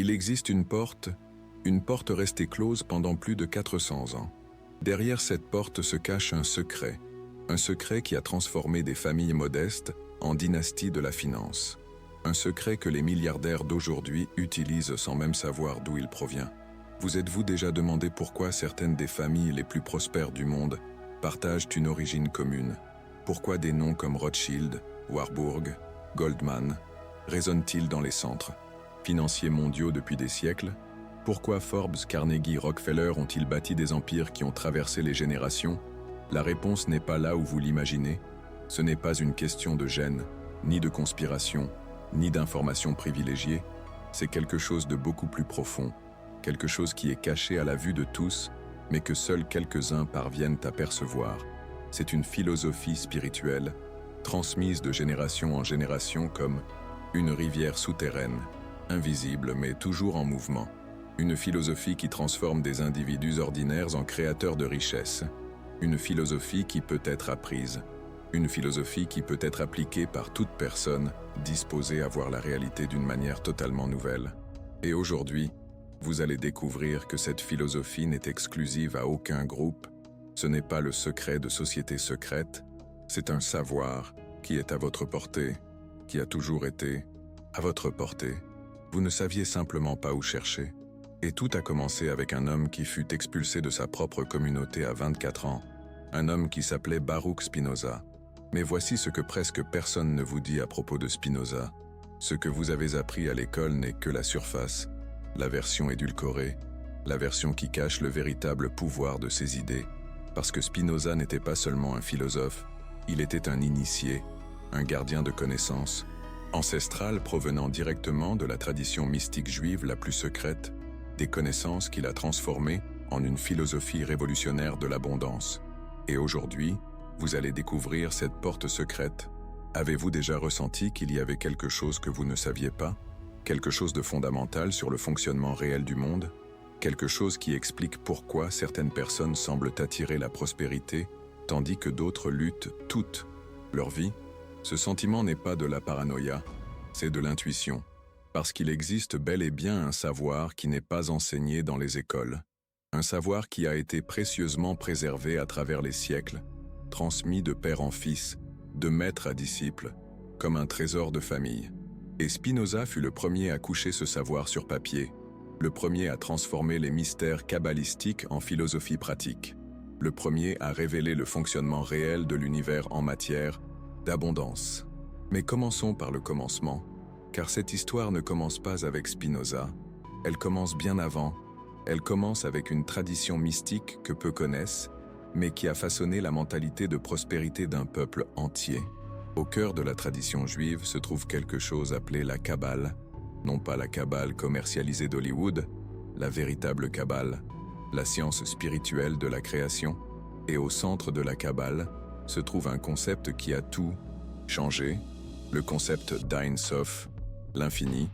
Il existe une porte restée close pendant plus de 400 ans. Derrière cette porte se cache un secret qui a transformé des familles modestes en dynasties de la finance. Un secret que les milliardaires d'aujourd'hui utilisent sans même savoir d'où il provient. Vous êtes-vous déjà demandé pourquoi certaines des familles les plus prospères du monde partagent une origine commune? Pourquoi des noms comme Rothschild, Warburg, Goldman résonnent-ils dans les centres financiers mondiaux depuis des siècles? Pourquoi Forbes, Carnegie, Rockefeller ont-ils bâti des empires qui ont traversé les générations? La réponse n'est pas là où vous l'imaginez. Ce n'est pas une question de gène, ni de conspiration, ni d'informations privilégiées. C'est quelque chose de beaucoup plus profond, quelque chose qui est caché à la vue de tous, mais que seuls quelques-uns parviennent à percevoir. C'est une philosophie spirituelle, transmise de génération en génération comme une rivière souterraine, invisible mais toujours en mouvement. Une philosophie qui transforme des individus ordinaires en créateurs de richesses. Une philosophie qui peut être apprise. Une philosophie qui peut être appliquée par toute personne disposée à voir la réalité d'une manière totalement nouvelle. Et aujourd'hui, vous allez découvrir que cette philosophie n'est exclusive à aucun groupe. Ce n'est pas le secret de sociétés secrètes. C'est un savoir qui est à votre portée, qui a toujours été à votre portée. Vous ne saviez simplement pas où chercher. Et tout a commencé avec un homme qui fut expulsé de sa propre communauté à 24 ans. Un homme qui s'appelait Baruch Spinoza. Mais voici ce que presque personne ne vous dit à propos de Spinoza. Ce que vous avez appris à l'école n'est que la surface, la version édulcorée, la version qui cache le véritable pouvoir de ses idées. Parce que Spinoza n'était pas seulement un philosophe, il était un initié, un gardien de connaissances, ancestral provenant directement de la tradition mystique juive la plus secrète, des connaissances qu'il a transformées en une philosophie révolutionnaire de l'abondance. Et aujourd'hui, vous allez découvrir cette porte secrète. Avez-vous déjà ressenti qu'il y avait quelque chose que vous ne saviez pas? Quelque chose de fondamental sur le fonctionnement réel du monde? Quelque chose qui explique pourquoi certaines personnes semblent attirer la prospérité, tandis que d'autres luttent toute leur vie? Ce sentiment n'est pas de la paranoïa, c'est de l'intuition. Parce qu'il existe bel et bien un savoir qui n'est pas enseigné dans les écoles. Un savoir qui a été précieusement préservé à travers les siècles, transmis de père en fils, de maître à disciple, comme un trésor de famille. Et Spinoza fut le premier à coucher ce savoir sur papier, le premier à transformer les mystères kabbalistiques en philosophie pratique, le premier à révéler le fonctionnement réel de l'univers en matière d'abondance. Mais commençons par le commencement. Car cette histoire ne commence pas avec Spinoza, elle commence bien avant, elle commence avec une tradition mystique que peu connaissent, mais qui a façonné la mentalité de prospérité d'un peuple entier. Au cœur de la tradition juive se trouve quelque chose appelé la Kabbale, non pas la Kabbale commercialisée d'Hollywood, la véritable Kabbale, la science spirituelle de la création, et au centre de la Kabbale se trouve un concept qui a tout changé, le concept d'Ein Sof, l'infini,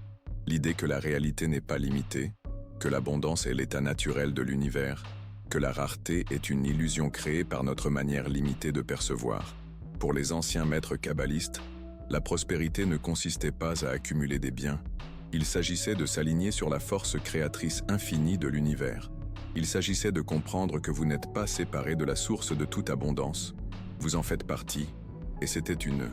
l'idée que la réalité n'est pas limitée, que l'abondance est l'état naturel de l'univers, que la rareté est une illusion créée par notre manière limitée de percevoir. Pour les anciens maîtres kabbalistes, la prospérité ne consistait pas à accumuler des biens, il s'agissait de s'aligner sur la force créatrice infinie de l'univers. Il s'agissait de comprendre que vous n'êtes pas séparé de la source de toute abondance, vous en faites partie, et c'était une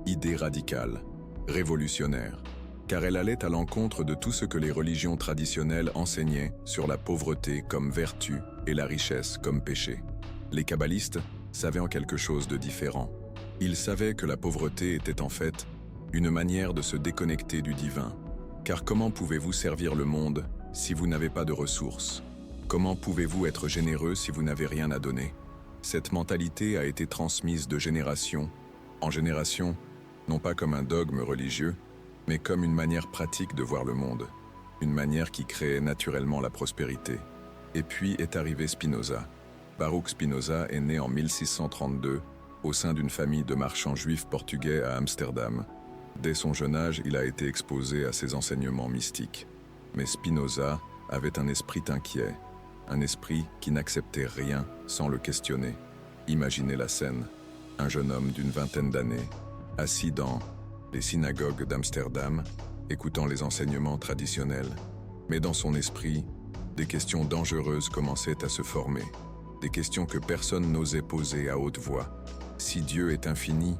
idée radicale, révolutionnaire, car elle allait à l'encontre de tout ce que les religions traditionnelles enseignaient sur la pauvreté comme vertu et la richesse comme péché. Les kabbalistes savaient en quelque chose de différent. Ils savaient que la pauvreté était en fait une manière de se déconnecter du divin. Car comment pouvez-vous servir le monde si vous n'avez pas de ressources? Comment pouvez-vous être généreux si vous n'avez rien à donner? Cette mentalité a été transmise de génération en génération, non pas comme un dogme religieux, mais comme une manière pratique de voir le monde, une manière qui créait naturellement la prospérité. Et puis est arrivé Spinoza. Baruch Spinoza est né en 1632 au sein d'une famille de marchands juifs portugais à Amsterdam. Dès son jeune âge, il a été exposé à ses enseignements mystiques. Mais Spinoza avait un esprit inquiet, un esprit qui n'acceptait rien sans le questionner. Imaginez la scène, un jeune homme d'une vingtaine d'années, assis dans les synagogues d'Amsterdam, écoutant les enseignements traditionnels. Mais dans son esprit, des questions dangereuses commençaient à se former, des questions que personne n'osait poser à haute voix. Si Dieu est infini,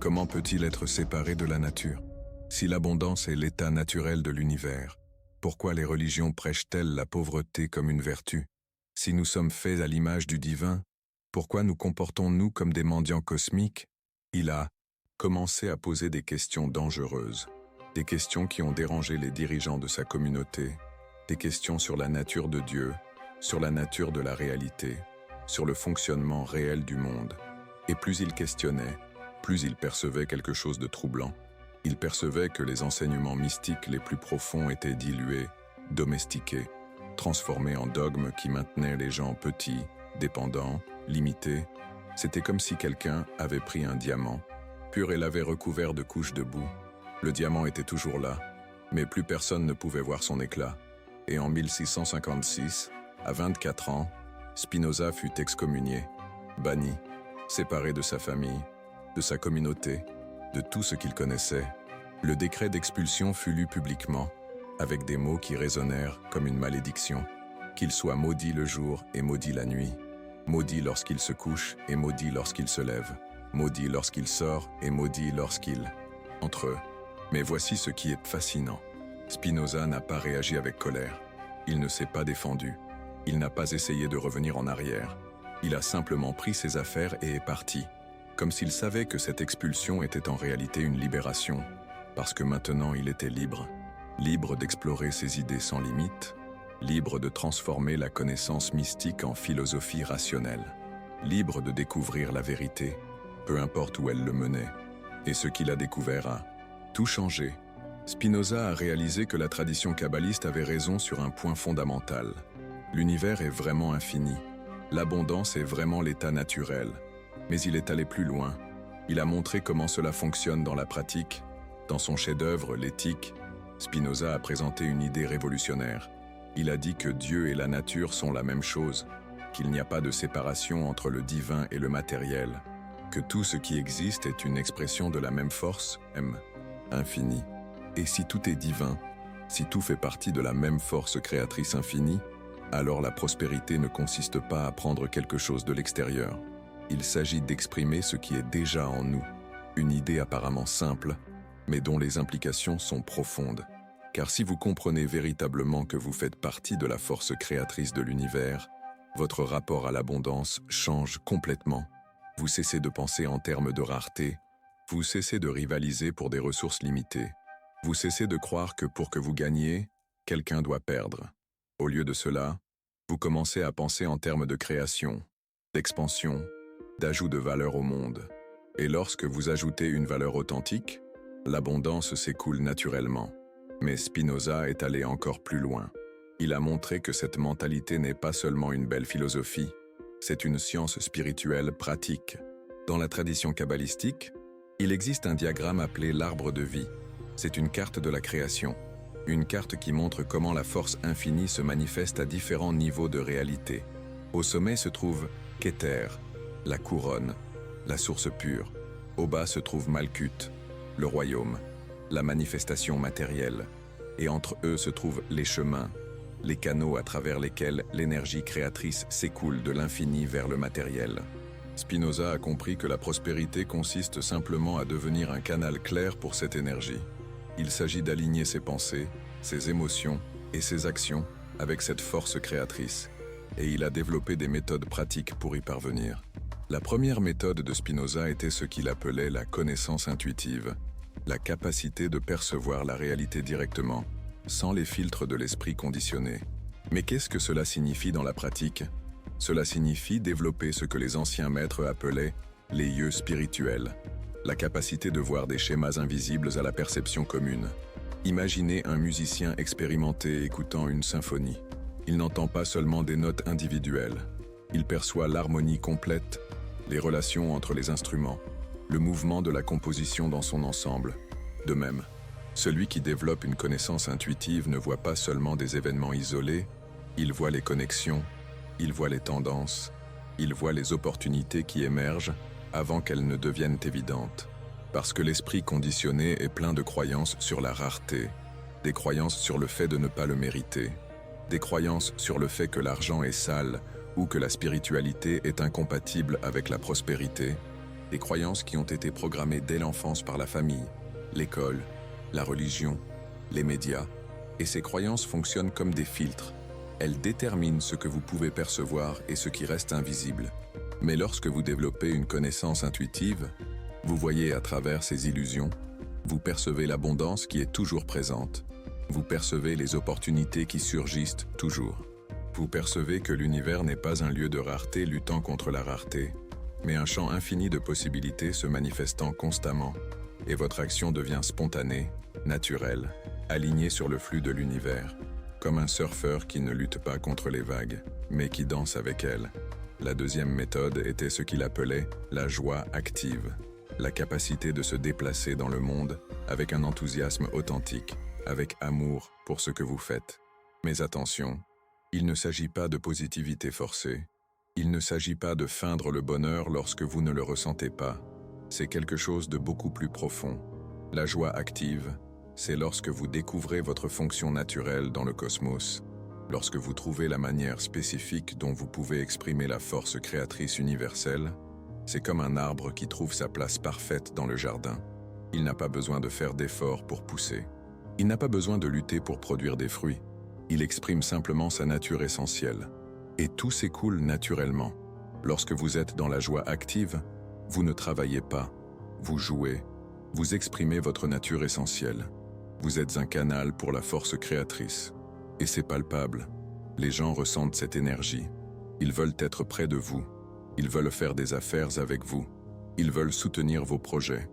comment peut-il être séparé de la nature? Si l'abondance est l'état naturel de l'univers, pourquoi les religions prêchent-elles la pauvreté comme une vertu? Si nous sommes faits à l'image du divin, pourquoi nous comportons-nous comme des mendiants cosmiques? Il a commencé à poser des questions dangereuses, des questions qui ont dérangé les dirigeants de sa communauté, des questions sur la nature de Dieu, sur la nature de la réalité, sur le fonctionnement réel du monde. Et plus il questionnait, plus il percevait quelque chose de troublant. Il percevait que les enseignements mystiques les plus profonds étaient dilués, domestiqués, transformés en dogmes qui maintenaient les gens petits, dépendants, limités. C'était comme si quelqu'un avait pris un diamant, pur et l'avait recouvert de couches de boue. Le diamant était toujours là, mais plus personne ne pouvait voir son éclat. Et en 1656, à 24 ans, Spinoza fut excommunié, banni, séparé de sa famille, de sa communauté, de tout ce qu'il connaissait. Le décret d'expulsion fut lu publiquement, avec des mots qui résonnèrent comme une malédiction. Qu'il soit maudit le jour et maudit la nuit, maudit lorsqu'il se couche et maudit lorsqu'il se lève, maudit lorsqu'il sort et maudit lorsqu'il entre eux. Mais voici ce qui est fascinant. Spinoza n'a pas réagi avec colère. Il ne s'est pas défendu. Il n'a pas essayé de revenir en arrière. Il a simplement pris ses affaires et est parti, comme s'il savait que cette expulsion était en réalité une libération, parce que maintenant il était libre, libre d'explorer ses idées sans limite, libre de transformer la connaissance mystique en philosophie rationnelle, libre de découvrir la vérité, peu importe où elle le menait. Et ce qu'il a découvert a tout changé. Spinoza a réalisé que la tradition kabbaliste avait raison sur un point fondamental. L'univers est vraiment infini. L'abondance est vraiment l'état naturel. Mais il est allé plus loin. Il a montré comment cela fonctionne dans la pratique. Dans son chef-d'œuvre, l'Éthique, Spinoza a présenté une idée révolutionnaire. Il a dit que Dieu et la nature sont la même chose, qu'il n'y a pas de séparation entre le divin et le matériel, que tout ce qui existe est une expression de la même force, infinie. Et si tout est divin, si tout fait partie de la même force créatrice infinie, alors la prospérité ne consiste pas à prendre quelque chose de l'extérieur. Il s'agit d'exprimer ce qui est déjà en nous, une idée apparemment simple, mais dont les implications sont profondes. Car si vous comprenez véritablement que vous faites partie de la force créatrice de l'univers, votre rapport à l'abondance change complètement. Vous cessez de penser en termes de rareté, vous cessez de rivaliser pour des ressources limitées. Vous cessez de croire que pour que vous gagniez, quelqu'un doit perdre. Au lieu de cela, vous commencez à penser en termes de création, d'expansion, d'ajout de valeur au monde. Et lorsque vous ajoutez une valeur authentique, l'abondance s'écoule naturellement. Mais Spinoza est allé encore plus loin. Il a montré que cette mentalité n'est pas seulement une belle philosophie, c'est une science spirituelle pratique. Dans la tradition kabbalistique, il existe un diagramme appelé l'arbre de vie. C'est une carte de la création, une carte qui montre comment la force infinie se manifeste à différents niveaux de réalité. Au sommet se trouve Keter, la couronne, la source pure. Au bas se trouve Malkuth, le royaume, la manifestation matérielle. Et entre eux se trouvent les chemins, les canaux à travers lesquels l'énergie créatrice s'écoule de l'infini vers le matériel. Spinoza a compris que la prospérité consiste simplement à devenir un canal clair pour cette énergie. Il s'agit d'aligner ses pensées, ses émotions et ses actions avec cette force créatrice. Et il a développé des méthodes pratiques pour y parvenir. La première méthode de Spinoza était ce qu'il appelait la connaissance intuitive, la capacité de percevoir la réalité directement, sans les filtres de l'esprit conditionné. Mais qu'est-ce que cela signifie dans la pratique? Cela signifie développer ce que les anciens maîtres appelaient les yeux spirituels, la capacité de voir des schémas invisibles à la perception commune. Imaginez un musicien expérimenté écoutant une symphonie. Il n'entend pas seulement des notes individuelles. Il perçoit l'harmonie complète, les relations entre les instruments, le mouvement de la composition dans son ensemble. De même, celui qui développe une connaissance intuitive ne voit pas seulement des événements isolés, il voit les connexions, il voit les tendances, il voit les opportunités qui émergent avant qu'elles ne deviennent évidentes. Parce que l'esprit conditionné est plein de croyances sur la rareté, des croyances sur le fait de ne pas le mériter, des croyances sur le fait que l'argent est sale ou que la spiritualité est incompatible avec la prospérité, des croyances qui ont été programmées dès l'enfance par la famille, l'école, la religion, les médias, et ces croyances fonctionnent comme des filtres. Elles déterminent ce que vous pouvez percevoir et ce qui reste invisible. Mais lorsque vous développez une connaissance intuitive, vous voyez à travers ces illusions, vous percevez l'abondance qui est toujours présente, vous percevez les opportunités qui surgissent toujours. Vous percevez que l'univers n'est pas un lieu de rareté luttant contre la rareté, mais un champ infini de possibilités se manifestant constamment, et votre action devient spontanée, naturelle, alignée sur le flux de l'univers, comme un surfeur qui ne lutte pas contre les vagues, mais qui danse avec elles. La deuxième méthode était ce qu'il appelait la joie active, la capacité de se déplacer dans le monde avec un enthousiasme authentique, avec amour pour ce que vous faites. Mais attention, il ne s'agit pas de positivité forcée, il ne s'agit pas de feindre le bonheur lorsque vous ne le ressentez pas, c'est quelque chose de beaucoup plus profond. La joie active, c'est lorsque vous découvrez votre fonction naturelle dans le cosmos, lorsque vous trouvez la manière spécifique dont vous pouvez exprimer la force créatrice universelle. C'est comme un arbre qui trouve sa place parfaite dans le jardin. Il n'a pas besoin de faire d'efforts pour pousser. Il n'a pas besoin de lutter pour produire des fruits. Il exprime simplement sa nature essentielle. Et tout s'écoule naturellement. Lorsque vous êtes dans la joie active, vous ne travaillez pas, vous jouez, vous exprimez votre nature essentielle. Vous êtes un canal pour la force créatrice. Et c'est palpable. Les gens ressentent cette énergie. Ils veulent être près de vous. Ils veulent faire des affaires avec vous. Ils veulent soutenir vos projets.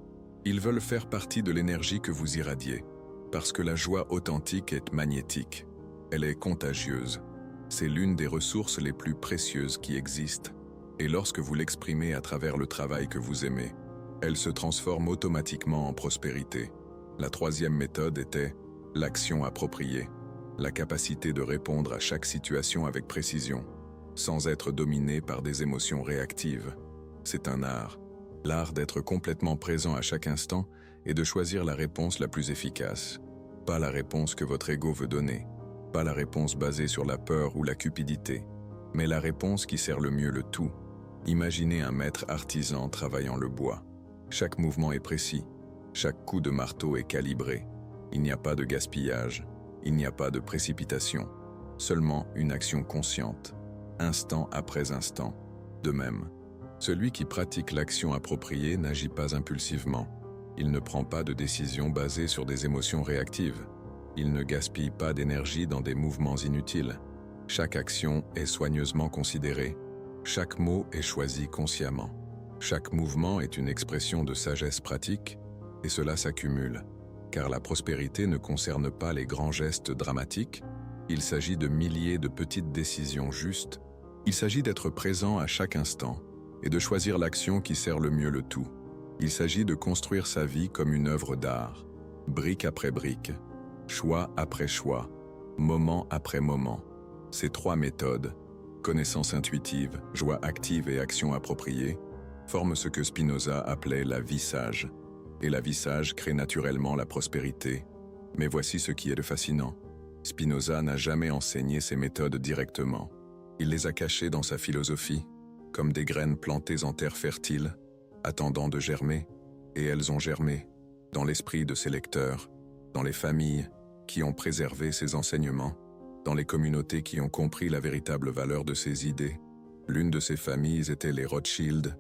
Ils veulent faire partie de l'énergie que vous irradiez. Parce que la joie authentique est magnétique. Elle est contagieuse. C'est l'une des ressources les plus précieuses qui existent. Et lorsque vous l'exprimez à travers le travail que vous aimez, elle se transforme automatiquement en prospérité. La troisième méthode était l'action appropriée, la capacité de répondre à chaque situation avec précision, sans être dominé par des émotions réactives. C'est un art, l'art d'être complètement présent à chaque instant et de choisir la réponse la plus efficace. Pas la réponse que votre ego veut donner, pas la réponse basée sur la peur ou la cupidité, mais la réponse qui sert le mieux le tout. Imaginez un maître artisan travaillant le bois. Chaque mouvement est précis, chaque coup de marteau est calibré. Il n'y a pas de gaspillage, il n'y a pas de précipitation, seulement une action consciente, instant après instant. De même, celui qui pratique l'action appropriée n'agit pas impulsivement. Il ne prend pas de décision basée sur des émotions réactives. Il ne gaspille pas d'énergie dans des mouvements inutiles. Chaque action est soigneusement considérée. Chaque mot est choisi consciemment. Chaque mouvement est une expression de sagesse pratique, et cela s'accumule, car la prospérité ne concerne pas les grands gestes dramatiques, il s'agit de milliers de petites décisions justes, il s'agit d'être présent à chaque instant, et de choisir l'action qui sert le mieux le tout. Il s'agit de construire sa vie comme une œuvre d'art, brique après brique, choix après choix, moment après moment. Ces trois méthodes, connaissance intuitive, joie active et action appropriée, forment ce que Spinoza appelait la vie sage. Et la vie sage crée naturellement la prospérité. Mais voici ce qui est de fascinant. Spinoza n'a jamais enseigné ces méthodes directement. Il les a cachées dans sa philosophie, comme des graines plantées en terre fertile, attendant de germer, et elles ont germé, dans l'esprit de ses lecteurs, dans les familles qui ont préservé ses enseignements, dans les communautés qui ont compris la véritable valeur de ses idées. L'une de ces familles était les Rothschild,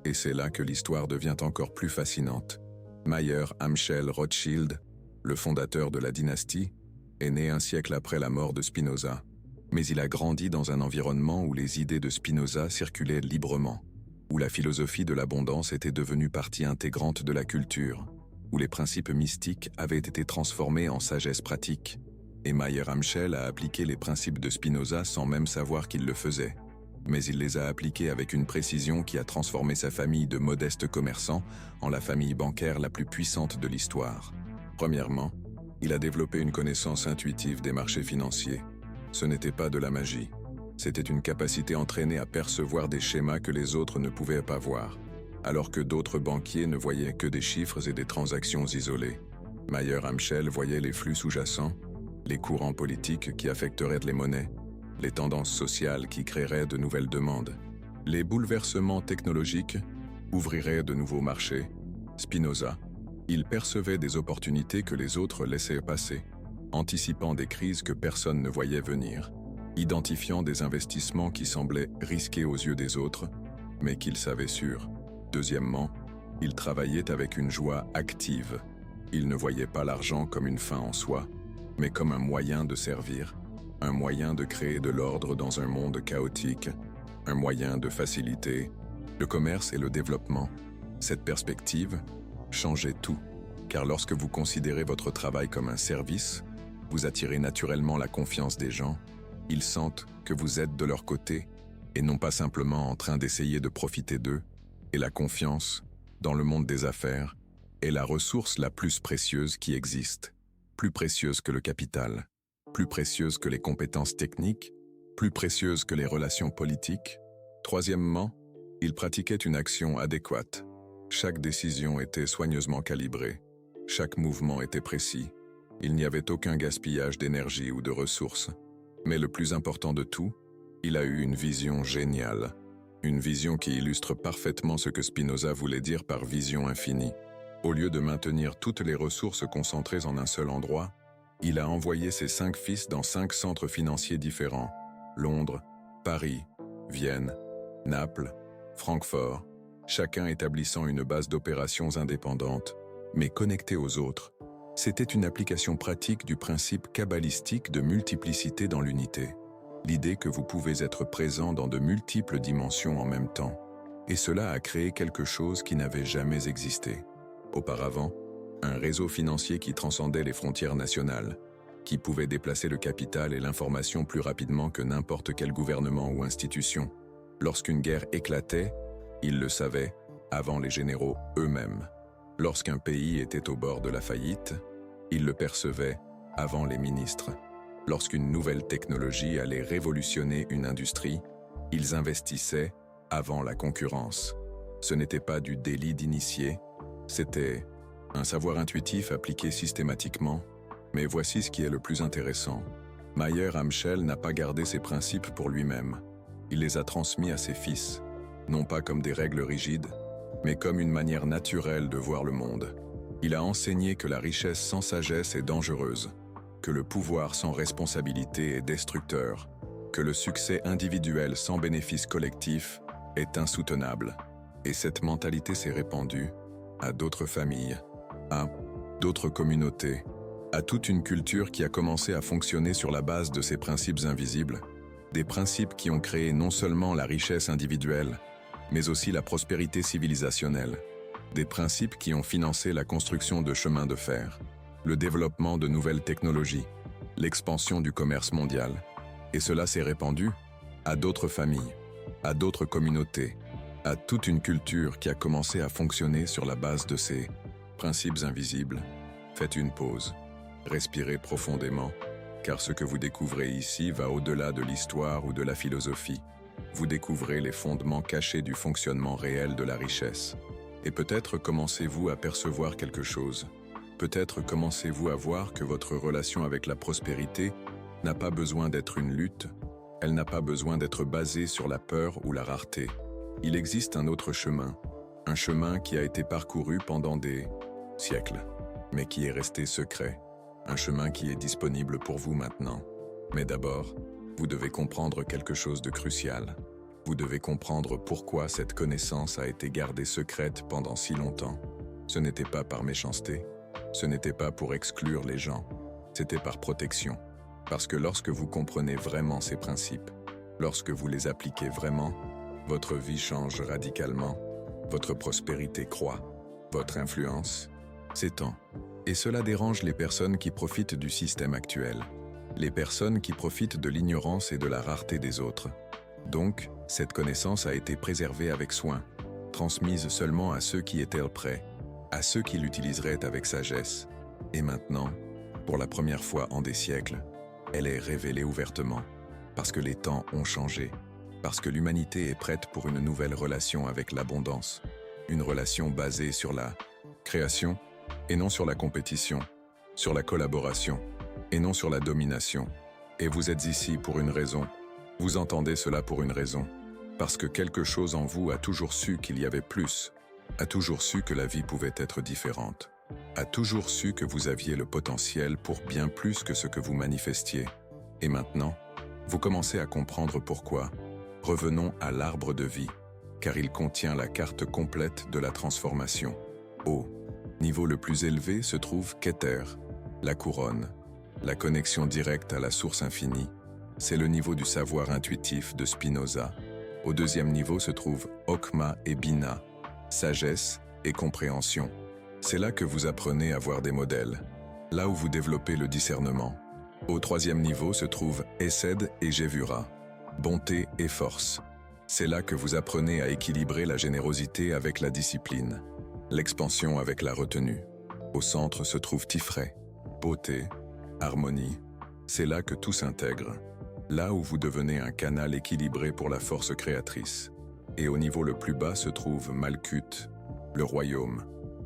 et c'est là que l'histoire devient encore plus fascinante. Mayer Amschel Rothschild, le fondateur de la dynastie, est né un siècle après la mort de Spinoza. Mais il a grandi dans un environnement où les idées de Spinoza circulaient librement, où la philosophie de l'abondance était devenue partie intégrante de la culture, où les principes mystiques avaient été transformés en sagesse pratique. Et Mayer Amschel a appliqué les principes de Spinoza sans même savoir qu'il le faisait. Mais il les a appliqués avec une précision qui a transformé sa famille de modestes commerçants en la famille bancaire la plus puissante de l'histoire. Premièrement, il a développé une connaissance intuitive des marchés financiers. Ce n'était pas de la magie. C'était une capacité entraînée à percevoir des schémas que les autres ne pouvaient pas voir, alors que d'autres banquiers ne voyaient que des chiffres et des transactions isolées. Mayer Amschel voyait les flux sous-jacents, les courants politiques qui affecteraient les monnaies, les tendances sociales qui créeraient de nouvelles demandes. Les bouleversements technologiques ouvriraient de nouveaux marchés. Spinoza, il percevait des opportunités que les autres laissaient passer, anticipant des crises que personne ne voyait venir, identifiant des investissements qui semblaient risqués aux yeux des autres, mais qu'il savait sûrs. Deuxièmement, il travaillait avec une joie active. Il ne voyait pas l'argent comme une fin en soi, mais comme un moyen de servir, un moyen de créer de l'ordre dans un monde chaotique, un moyen de faciliter le commerce et le développement. Cette perspective changeait tout, car lorsque vous considérez votre travail comme un service, vous attirez naturellement la confiance des gens. Ils sentent que vous êtes de leur côté et non pas simplement en train d'essayer de profiter d'eux. Et la confiance, dans le monde des affaires, est la ressource la plus précieuse qui existe, plus précieuse que le capital, plus précieuse que les compétences techniques, plus précieuse que les relations politiques. Troisièmement, il pratiquait une action adéquate. Chaque décision était soigneusement calibrée, chaque mouvement était précis. Il n'y avait aucun gaspillage d'énergie ou de ressources. Mais le plus important de tout, il a eu une vision géniale. Une vision qui illustre parfaitement ce que Spinoza voulait dire par vision infinie. Au lieu de maintenir toutes les ressources concentrées en un seul endroit, il a envoyé ses 5 fils dans 5 centres financiers différents: Londres, Paris, Vienne, Naples, Francfort, chacun établissant une base d'opérations indépendante, mais connectée aux autres. C'était une application pratique du principe kabbalistique de multiplicité dans l'unité. L'idée que vous pouvez être présent dans de multiples dimensions en même temps. Et cela a créé quelque chose qui n'avait jamais existé. Auparavant, un réseau financier qui transcendait les frontières nationales, qui pouvait déplacer le capital et l'information plus rapidement que n'importe quel gouvernement ou institution. Lorsqu'une guerre éclatait, il le savait avant les généraux eux-mêmes. Lorsqu'un pays était au bord de la faillite, il le percevait avant les ministres. Lorsqu'une nouvelle technologie allait révolutionner une industrie, ils investissaient avant la concurrence. Ce n'était pas du délit d'initié, c'était un savoir intuitif appliqué systématiquement. Mais voici ce qui est le plus intéressant. Mayer Amschel n'a pas gardé ses principes pour lui-même. Il les a transmis à ses fils, non pas comme des règles rigides, mais comme une manière naturelle de voir le monde. Il a enseigné que la richesse sans sagesse est dangereuse, que le pouvoir sans responsabilité est destructeur, que le succès individuel sans bénéfice collectif est insoutenable. Et cette mentalité s'est répandue à d'autres familles, à d'autres communautés, à toute une culture qui a commencé à fonctionner sur la base de ces principes invisibles, des principes qui ont créé non seulement la richesse individuelle, mais aussi la prospérité civilisationnelle, des principes qui ont financé la construction de chemins de fer, le développement de nouvelles technologies, l'expansion du commerce mondial. Et cela s'est répandu à d'autres familles, à d'autres communautés, à toute une culture qui a commencé à fonctionner sur la base de ces principes invisibles. Faites une pause, respirez profondément, car ce que vous découvrez ici va au-delà de l'histoire ou de la philosophie. Vous découvrez les fondements cachés du fonctionnement réel de la richesse. Et peut-être commencez-vous à percevoir quelque chose. Peut-être commencez-vous à voir que votre relation avec la prospérité n'a pas besoin d'être une lutte, elle n'a pas besoin d'être basée sur la peur ou la rareté. Il existe un autre chemin, un chemin qui a été parcouru pendant des siècles, mais qui est resté secret, un chemin qui est disponible pour vous maintenant. Mais d'abord, vous devez comprendre quelque chose de crucial. Vous devez comprendre pourquoi cette connaissance a été gardée secrète pendant si longtemps. Ce n'était pas par méchanceté, ce n'était pas pour exclure les gens, c'était par protection. Parce que lorsque vous comprenez vraiment ces principes, lorsque vous les appliquez vraiment, votre vie change radicalement, votre prospérité croît, votre influence s'étend. Et cela dérange les personnes qui profitent du système actuel, les personnes qui profitent de l'ignorance et de la rareté des autres. Donc, cette connaissance a été préservée avec soin, transmise seulement à ceux qui étaient prêts, à ceux qui l'utiliseraient avec sagesse. Et maintenant, pour la première fois en des siècles, elle est révélée ouvertement, parce que les temps ont changé, parce que l'humanité est prête pour une nouvelle relation avec l'abondance, une relation basée sur la création et non sur la compétition, sur la collaboration, et non sur la domination. Et vous êtes ici pour une raison. Vous entendez cela pour une raison. Parce que quelque chose en vous a toujours su qu'il y avait plus, a toujours su que la vie pouvait être différente, a toujours su que vous aviez le potentiel pour bien plus que ce que vous manifestiez. Et maintenant, vous commencez à comprendre pourquoi. Revenons à l'arbre de vie, car il contient la carte complète de la transformation. Au niveau le plus élevé se trouve Keter, la couronne, la connexion directe à la source infinie. C'est le niveau du savoir intuitif de Spinoza. Au deuxième niveau se trouve Okma et Bina, sagesse et compréhension. C'est là que vous apprenez à voir des modèles, là où vous développez le discernement. Au troisième niveau se trouve Hesed et Gevura, bonté et force. C'est là que vous apprenez à équilibrer la générosité avec la discipline, l'expansion avec la retenue. Au centre se trouve Tifré, beauté, harmonie. C'est là que tout s'intègre, là où vous devenez un canal équilibré pour la force créatrice. Et au niveau le plus bas se trouve Malkuth, le royaume,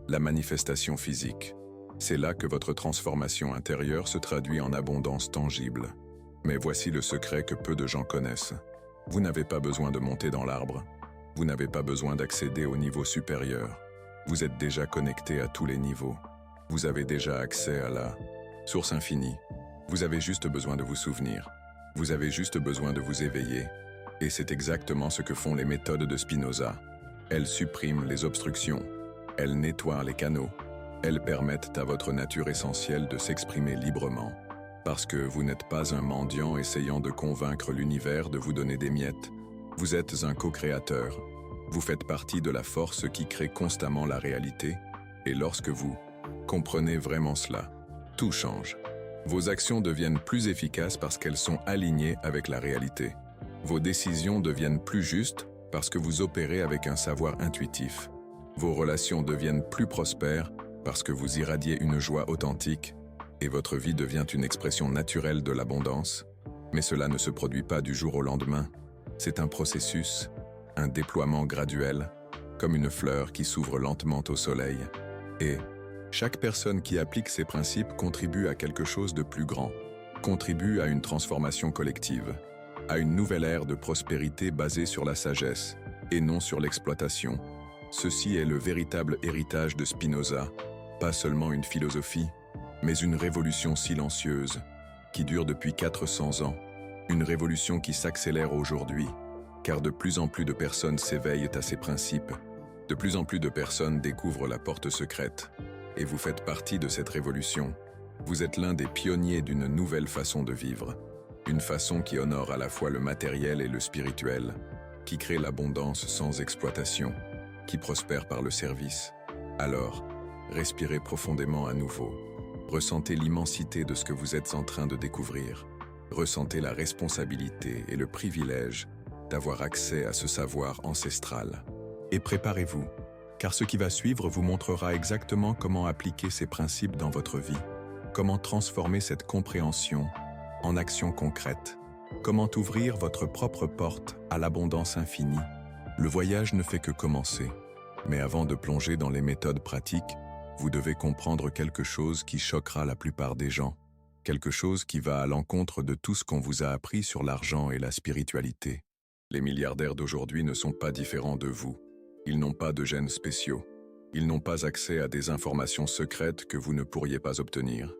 la manifestation physique. C'est là que votre transformation intérieure se traduit en abondance tangible. Mais voici le secret que peu de gens connaissent. Vous n'avez pas besoin de monter dans l'arbre. Vous n'avez pas besoin d'accéder au niveau supérieur. Vous êtes déjà connecté à tous les niveaux. Vous avez déjà accès à la source infinie. Vous avez juste besoin de vous souvenir. Vous avez juste besoin de vous éveiller. Et c'est exactement ce que font les méthodes de Spinoza. Elles suppriment les obstructions. Elles nettoient les canaux. Elles permettent à votre nature essentielle de s'exprimer librement. Parce que vous n'êtes pas un mendiant essayant de convaincre l'univers de vous donner des miettes. Vous êtes un co-créateur. Vous faites partie de la force qui crée constamment la réalité. Et lorsque vous comprenez vraiment cela, tout change. Vos actions deviennent plus efficaces parce qu'elles sont alignées avec la réalité. Vos décisions deviennent plus justes parce que vous opérez avec un savoir intuitif. Vos relations deviennent plus prospères parce que vous irradiez une joie authentique et votre vie devient une expression naturelle de l'abondance. Mais cela ne se produit pas du jour au lendemain. C'est un processus, un déploiement graduel, comme une fleur qui s'ouvre lentement au soleil. Et chaque personne qui applique ces principes contribue à quelque chose de plus grand, contribue à une transformation collective, à une nouvelle ère de prospérité basée sur la sagesse et non sur l'exploitation. Ceci est le véritable héritage de Spinoza, pas seulement une philosophie, mais une révolution silencieuse qui dure depuis 400 ans, une révolution qui s'accélère aujourd'hui, car de plus en plus de personnes s'éveillent à ces principes, de plus en plus de personnes découvrent la porte secrète, et vous faites partie de cette révolution. Vous êtes l'un des pionniers d'une nouvelle façon de vivre, une façon qui honore à la fois le matériel et le spirituel, qui crée l'abondance sans exploitation, qui prospère par le service. Alors, respirez profondément à nouveau. Ressentez l'immensité de ce que vous êtes en train de découvrir. Ressentez la responsabilité et le privilège d'avoir accès à ce savoir ancestral. Et préparez-vous, car ce qui va suivre vous montrera exactement comment appliquer ces principes dans votre vie, comment transformer cette compréhension en action concrète, comment ouvrir votre propre porte à l'abondance infinie. Le voyage ne fait que commencer, mais avant de plonger dans les méthodes pratiques, vous devez comprendre quelque chose qui choquera la plupart des gens, quelque chose qui va à l'encontre de tout ce qu'on vous a appris sur l'argent et la spiritualité. Les milliardaires d'aujourd'hui ne sont pas différents de vous. Ils n'ont pas de gènes spéciaux. Ils n'ont pas accès à des informations secrètes que vous ne pourriez pas obtenir.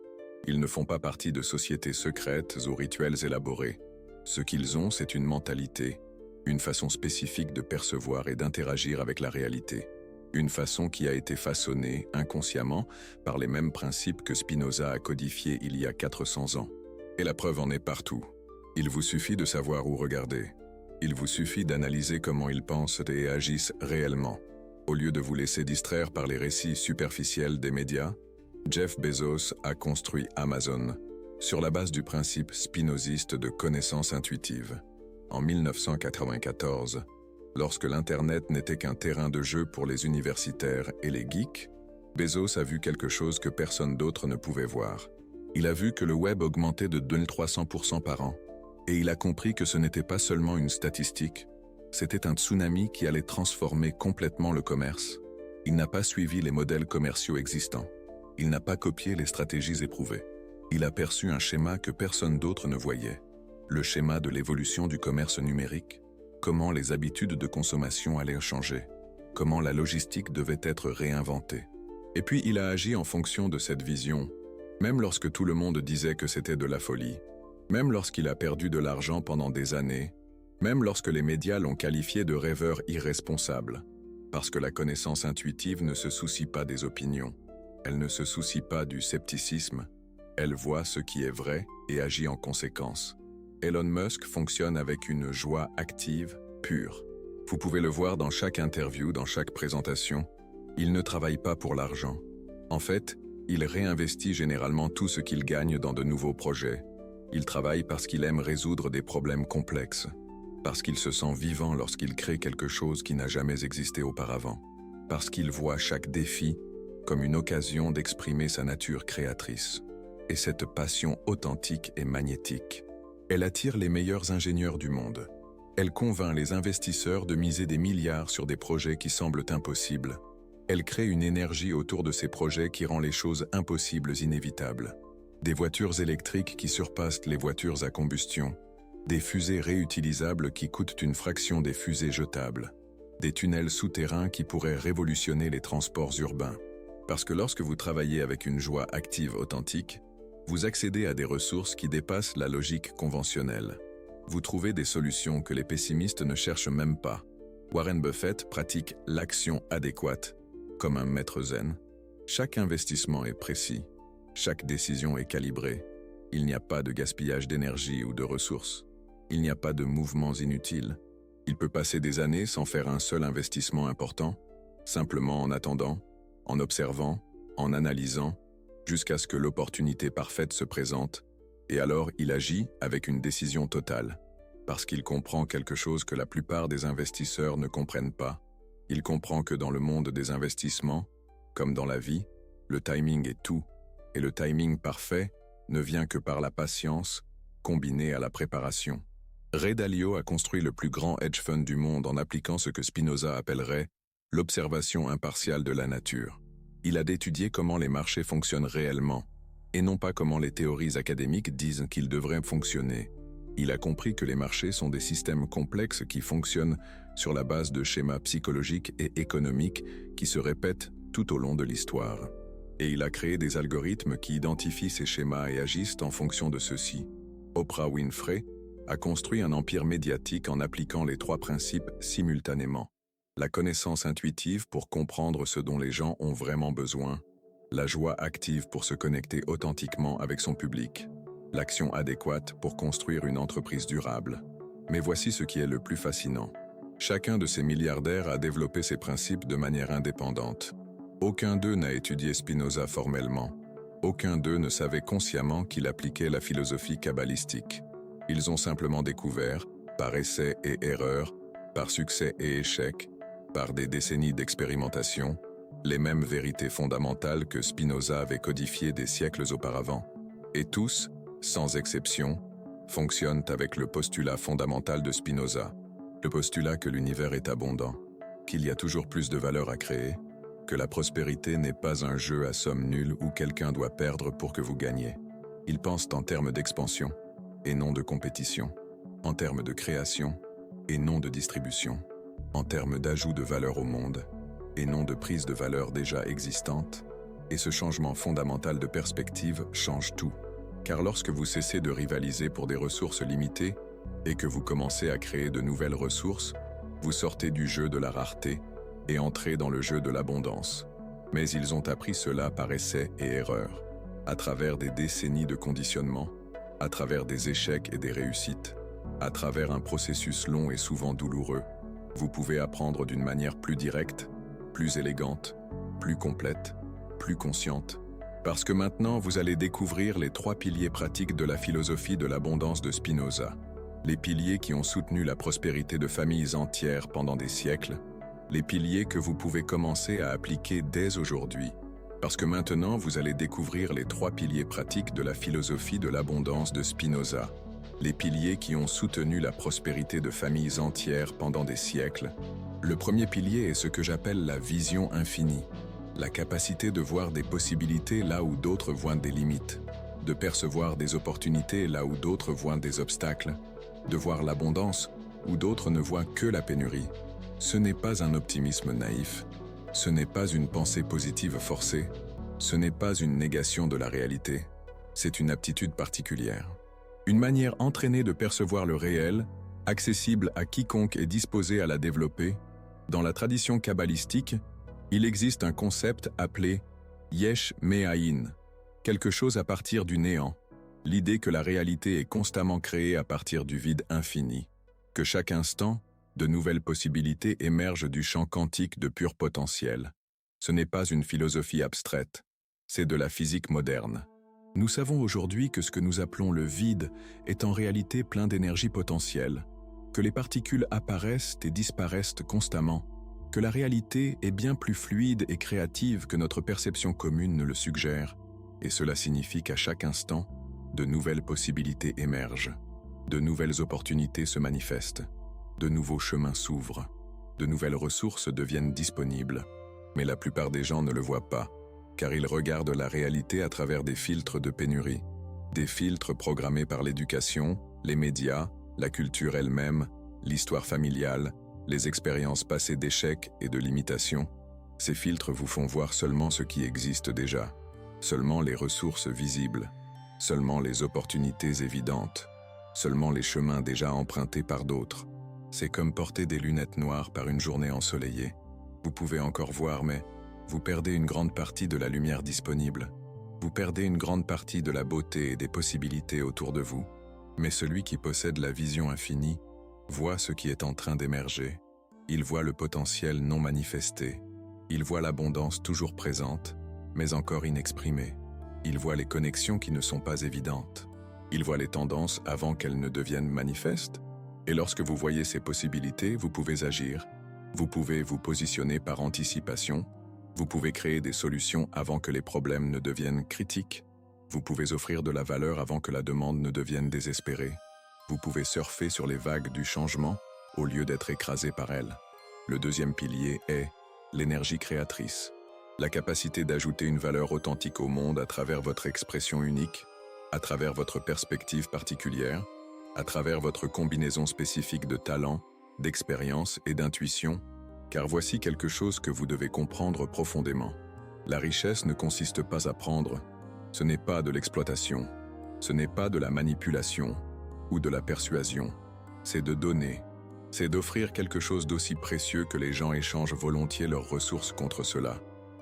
Ils ne font pas partie de sociétés secrètes aux rituels élaborés. Ce qu'ils ont, c'est une mentalité, une façon spécifique de percevoir et d'interagir avec la réalité. Une façon qui a été façonnée inconsciemment par les mêmes principes que Spinoza a codifiés il y a 400 ans. Et la preuve en est partout. Il vous suffit de savoir où regarder. Il vous suffit d'analyser comment ils pensent et agissent réellement. Au lieu de vous laisser distraire par les récits superficiels des médias, Jeff Bezos a construit Amazon sur la base du principe spinoziste de connaissance intuitive. En 1994, lorsque l'Internet n'était qu'un terrain de jeu pour les universitaires et les geeks, Bezos a vu quelque chose que personne d'autre ne pouvait voir. Il a vu que le web augmentait de 2300% par an. Et il a compris que ce n'était pas seulement une statistique, c'était un tsunami qui allait transformer complètement le commerce. Il n'a pas suivi les modèles commerciaux existants. Il n'a pas copié les stratégies éprouvées. Il a perçu un schéma que personne d'autre ne voyait. Le schéma de l'évolution du commerce numérique, comment les habitudes de consommation allaient changer, comment la logistique devait être réinventée. Et puis il a agi en fonction de cette vision, même lorsque tout le monde disait que c'était de la folie, même lorsqu'il a perdu de l'argent pendant des années, même lorsque les médias l'ont qualifié de rêveur irresponsable, parce que la connaissance intuitive ne se soucie pas des opinions, elle ne se soucie pas du scepticisme, elle voit ce qui est vrai et agit en conséquence. Elon Musk fonctionne avec une joie active, pure. Vous pouvez le voir dans chaque interview, dans chaque présentation. Il ne travaille pas pour l'argent. En fait, il réinvestit généralement tout ce qu'il gagne dans de nouveaux projets. Il travaille parce qu'il aime résoudre des problèmes complexes, parce qu'il se sent vivant lorsqu'il crée quelque chose qui n'a jamais existé auparavant, parce qu'il voit chaque défi comme une occasion d'exprimer sa nature créatrice. Et cette passion authentique et magnétique. Elle attire les meilleurs ingénieurs du monde. Elle convainc les investisseurs de miser des milliards sur des projets qui semblent impossibles. Elle crée une énergie autour de ces projets qui rend les choses impossibles inévitables. Des voitures électriques qui surpassent les voitures à combustion. Des fusées réutilisables qui coûtent une fraction des fusées jetables. Des tunnels souterrains qui pourraient révolutionner les transports urbains. Parce que lorsque vous travaillez avec une joie active authentique, vous accédez à des ressources qui dépassent la logique conventionnelle. Vous trouvez des solutions que les pessimistes ne cherchent même pas. Warren Buffett pratique l'action adéquate, comme un maître zen. Chaque investissement est précis, chaque décision est calibrée. Il n'y a pas de gaspillage d'énergie ou de ressources. Il n'y a pas de mouvements inutiles. Il peut passer des années sans faire un seul investissement important, simplement en attendant, en observant, en analysant, jusqu'à ce que l'opportunité parfaite se présente, et alors il agit avec une décision totale, parce qu'il comprend quelque chose que la plupart des investisseurs ne comprennent pas. Il comprend que dans le monde des investissements, comme dans la vie, le timing est tout, et le timing parfait ne vient que par la patience, combinée à la préparation. Ray Dalio a construit le plus grand hedge fund du monde en appliquant ce que Spinoza appellerait l'observation impartiale de la nature. Il a d'étudier comment les marchés fonctionnent réellement, et non pas comment les théories académiques disent qu'ils devraient fonctionner. Il a compris que les marchés sont des systèmes complexes qui fonctionnent sur la base de schémas psychologiques et économiques qui se répètent tout au long de l'histoire. Et il a créé des algorithmes qui identifient ces schémas et agissent en fonction de ceux-ci. Oprah Winfrey a construit un empire médiatique en appliquant les 3 principes simultanément. La connaissance intuitive pour comprendre ce dont les gens ont vraiment besoin, la joie active pour se connecter authentiquement avec son public, l'action adéquate pour construire une entreprise durable. Mais voici ce qui est le plus fascinant. Chacun de ces milliardaires a développé ces principes de manière indépendante. Aucun d'eux n'a étudié Spinoza formellement. Aucun d'eux ne savait consciemment qu'il appliquait la philosophie kabbalistique. Ils ont simplement découvert, par essais et erreurs, par succès et échecs, par des décennies d'expérimentation, les mêmes vérités fondamentales que Spinoza avait codifiées des siècles auparavant. Et tous, sans exception, fonctionnent avec le postulat fondamental de Spinoza, le postulat que l'univers est abondant, qu'il y a toujours plus de valeur à créer, que la prospérité n'est pas un jeu à somme nulle où quelqu'un doit perdre pour que vous gagniez. Ils pensent en termes d'expansion, et non de compétition, en termes de création, et non de distribution, en termes d'ajout de valeur au monde, et non de prise de valeur déjà existante, et ce changement fondamental de perspective change tout. Car lorsque vous cessez de rivaliser pour des ressources limitées, et que vous commencez à créer de nouvelles ressources, vous sortez du jeu de la rareté et entrez dans le jeu de l'abondance. Mais ils ont appris cela par essais et erreurs, à travers des décennies de conditionnement, à travers des échecs et des réussites, à travers un processus long et souvent douloureux. Vous pouvez apprendre d'une manière plus directe, plus élégante, plus complète, plus consciente, parce que maintenant vous allez découvrir les 3 piliers pratiques de la philosophie de l'abondance de Spinoza. Les piliers qui ont soutenu la prospérité de familles entières pendant des siècles, les piliers que vous pouvez commencer à appliquer dès aujourd'hui. Parce que maintenant vous allez découvrir les 3 piliers pratiques de la philosophie de l'abondance de Spinoza. Les piliers qui ont soutenu la prospérité de familles entières pendant des siècles. Le premier pilier est ce que j'appelle la vision infinie. La capacité de voir des possibilités là où d'autres voient des limites, de percevoir des opportunités là où d'autres voient des obstacles, de voir l'abondance où d'autres ne voient que la pénurie. Ce n'est pas un optimisme naïf, ce n'est pas une pensée positive forcée, ce n'est pas une négation de la réalité, c'est une aptitude particulière. Une manière entraînée de percevoir le réel, accessible à quiconque est disposé à la développer. Dans la tradition kabbalistique, il existe un concept appelé Yesh Me'ayin, quelque chose à partir du néant, l'idée que la réalité est constamment créée à partir du vide infini, que chaque instant, de nouvelles possibilités émergent du champ quantique de pur potentiel. Ce n'est pas une philosophie abstraite, c'est de la physique moderne. Nous savons aujourd'hui que ce que nous appelons le vide est en réalité plein d'énergie potentielle, que les particules apparaissent et disparaissent constamment, que la réalité est bien plus fluide et créative que notre perception commune ne le suggère, et cela signifie qu'à chaque instant, de nouvelles possibilités émergent, de nouvelles opportunités se manifestent, de nouveaux chemins s'ouvrent, de nouvelles ressources deviennent disponibles. Mais la plupart des gens ne le voient pas, car ils regardent la réalité à travers des filtres de pénurie, des filtres programmés par l'éducation, les médias, la culture elle-même, l'histoire familiale, les expériences passées d'échecs et de limitations. Ces filtres vous font voir seulement ce qui existe déjà, seulement les ressources visibles, seulement les opportunités évidentes, seulement les chemins déjà empruntés par d'autres. C'est comme porter des lunettes noires par une journée ensoleillée. Vous pouvez encore voir, mais vous perdez une grande partie de la lumière disponible. Vous perdez une grande partie de la beauté et des possibilités autour de vous. Mais celui qui possède la vision infinie voit ce qui est en train d'émerger. Il voit le potentiel non manifesté. Il voit l'abondance toujours présente, mais encore inexprimée. Il voit les connexions qui ne sont pas évidentes. Il voit les tendances avant qu'elles ne deviennent manifestes. Et lorsque vous voyez ces possibilités, vous pouvez agir. Vous pouvez vous positionner par anticipation. Vous pouvez créer des solutions avant que les problèmes ne deviennent critiques. Vous pouvez offrir de la valeur avant que la demande ne devienne désespérée. Vous pouvez surfer sur les vagues du changement au lieu d'être écrasé par elles. Le deuxième pilier est l'énergie créatrice. La capacité d'ajouter une valeur authentique au monde à travers votre expression unique, à travers votre perspective particulière, à travers votre combinaison spécifique de talents, d'expérience et d'intuition, car voici quelque chose que vous devez comprendre profondément. La richesse ne consiste pas à prendre, ce n'est pas de l'exploitation, ce n'est pas de la manipulation ou de la persuasion, c'est de donner, c'est d'offrir quelque chose d'aussi précieux que les gens échangent volontiers leurs ressources contre cela.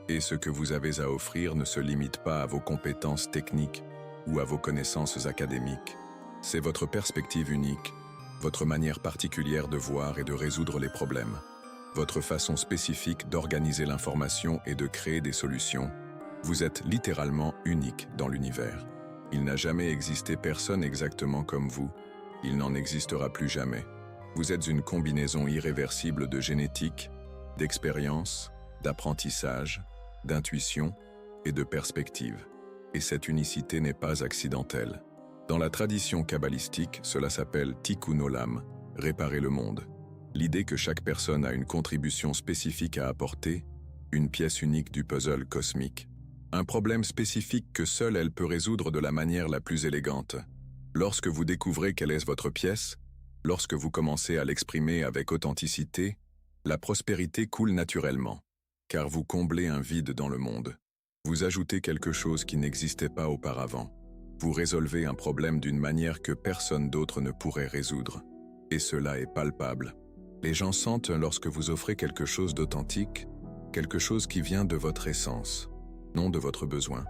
Et ce que vous avez à offrir ne se limite pas à vos compétences techniques ou à vos connaissances académiques. C'est votre perspective unique, votre manière particulière de voir et de résoudre les problèmes, votre façon spécifique d'organiser l'information et de créer des solutions. Vous êtes littéralement unique dans l'univers. Il n'a jamais existé personne exactement comme vous. Il n'en existera plus jamais. Vous êtes une combinaison irréversible de génétique, d'expérience, d'apprentissage, d'intuition et de perspective. Et cette unicité n'est pas accidentelle. Dans la tradition kabbalistique, cela s'appelle Tikkun Olam, réparer le monde. L'idée que chaque personne a une contribution spécifique à apporter, une pièce unique du puzzle cosmique. Un problème spécifique que seule elle peut résoudre de la manière la plus élégante. Lorsque vous découvrez quelle est votre pièce, lorsque vous commencez à l'exprimer avec authenticité, la prospérité coule naturellement, car vous comblez un vide dans le monde. Vous ajoutez quelque chose qui n'existait pas auparavant. Vous résolvez un problème d'une manière que personne d'autre ne pourrait résoudre. Et cela est palpable. Les gens sentent lorsque vous offrez quelque chose d'authentique, quelque chose qui vient de votre essence, non de votre besoin,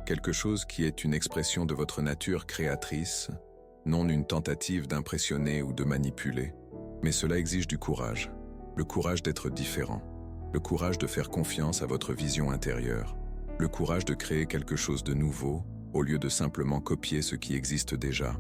quelque chose qui est une expression de votre nature créatrice, non une tentative d'impressionner ou de manipuler. Mais cela exige du courage, le courage d'être différent, le courage de faire confiance à votre vision intérieure, le courage de créer quelque chose de nouveau, au lieu de simplement copier ce qui existe déjà.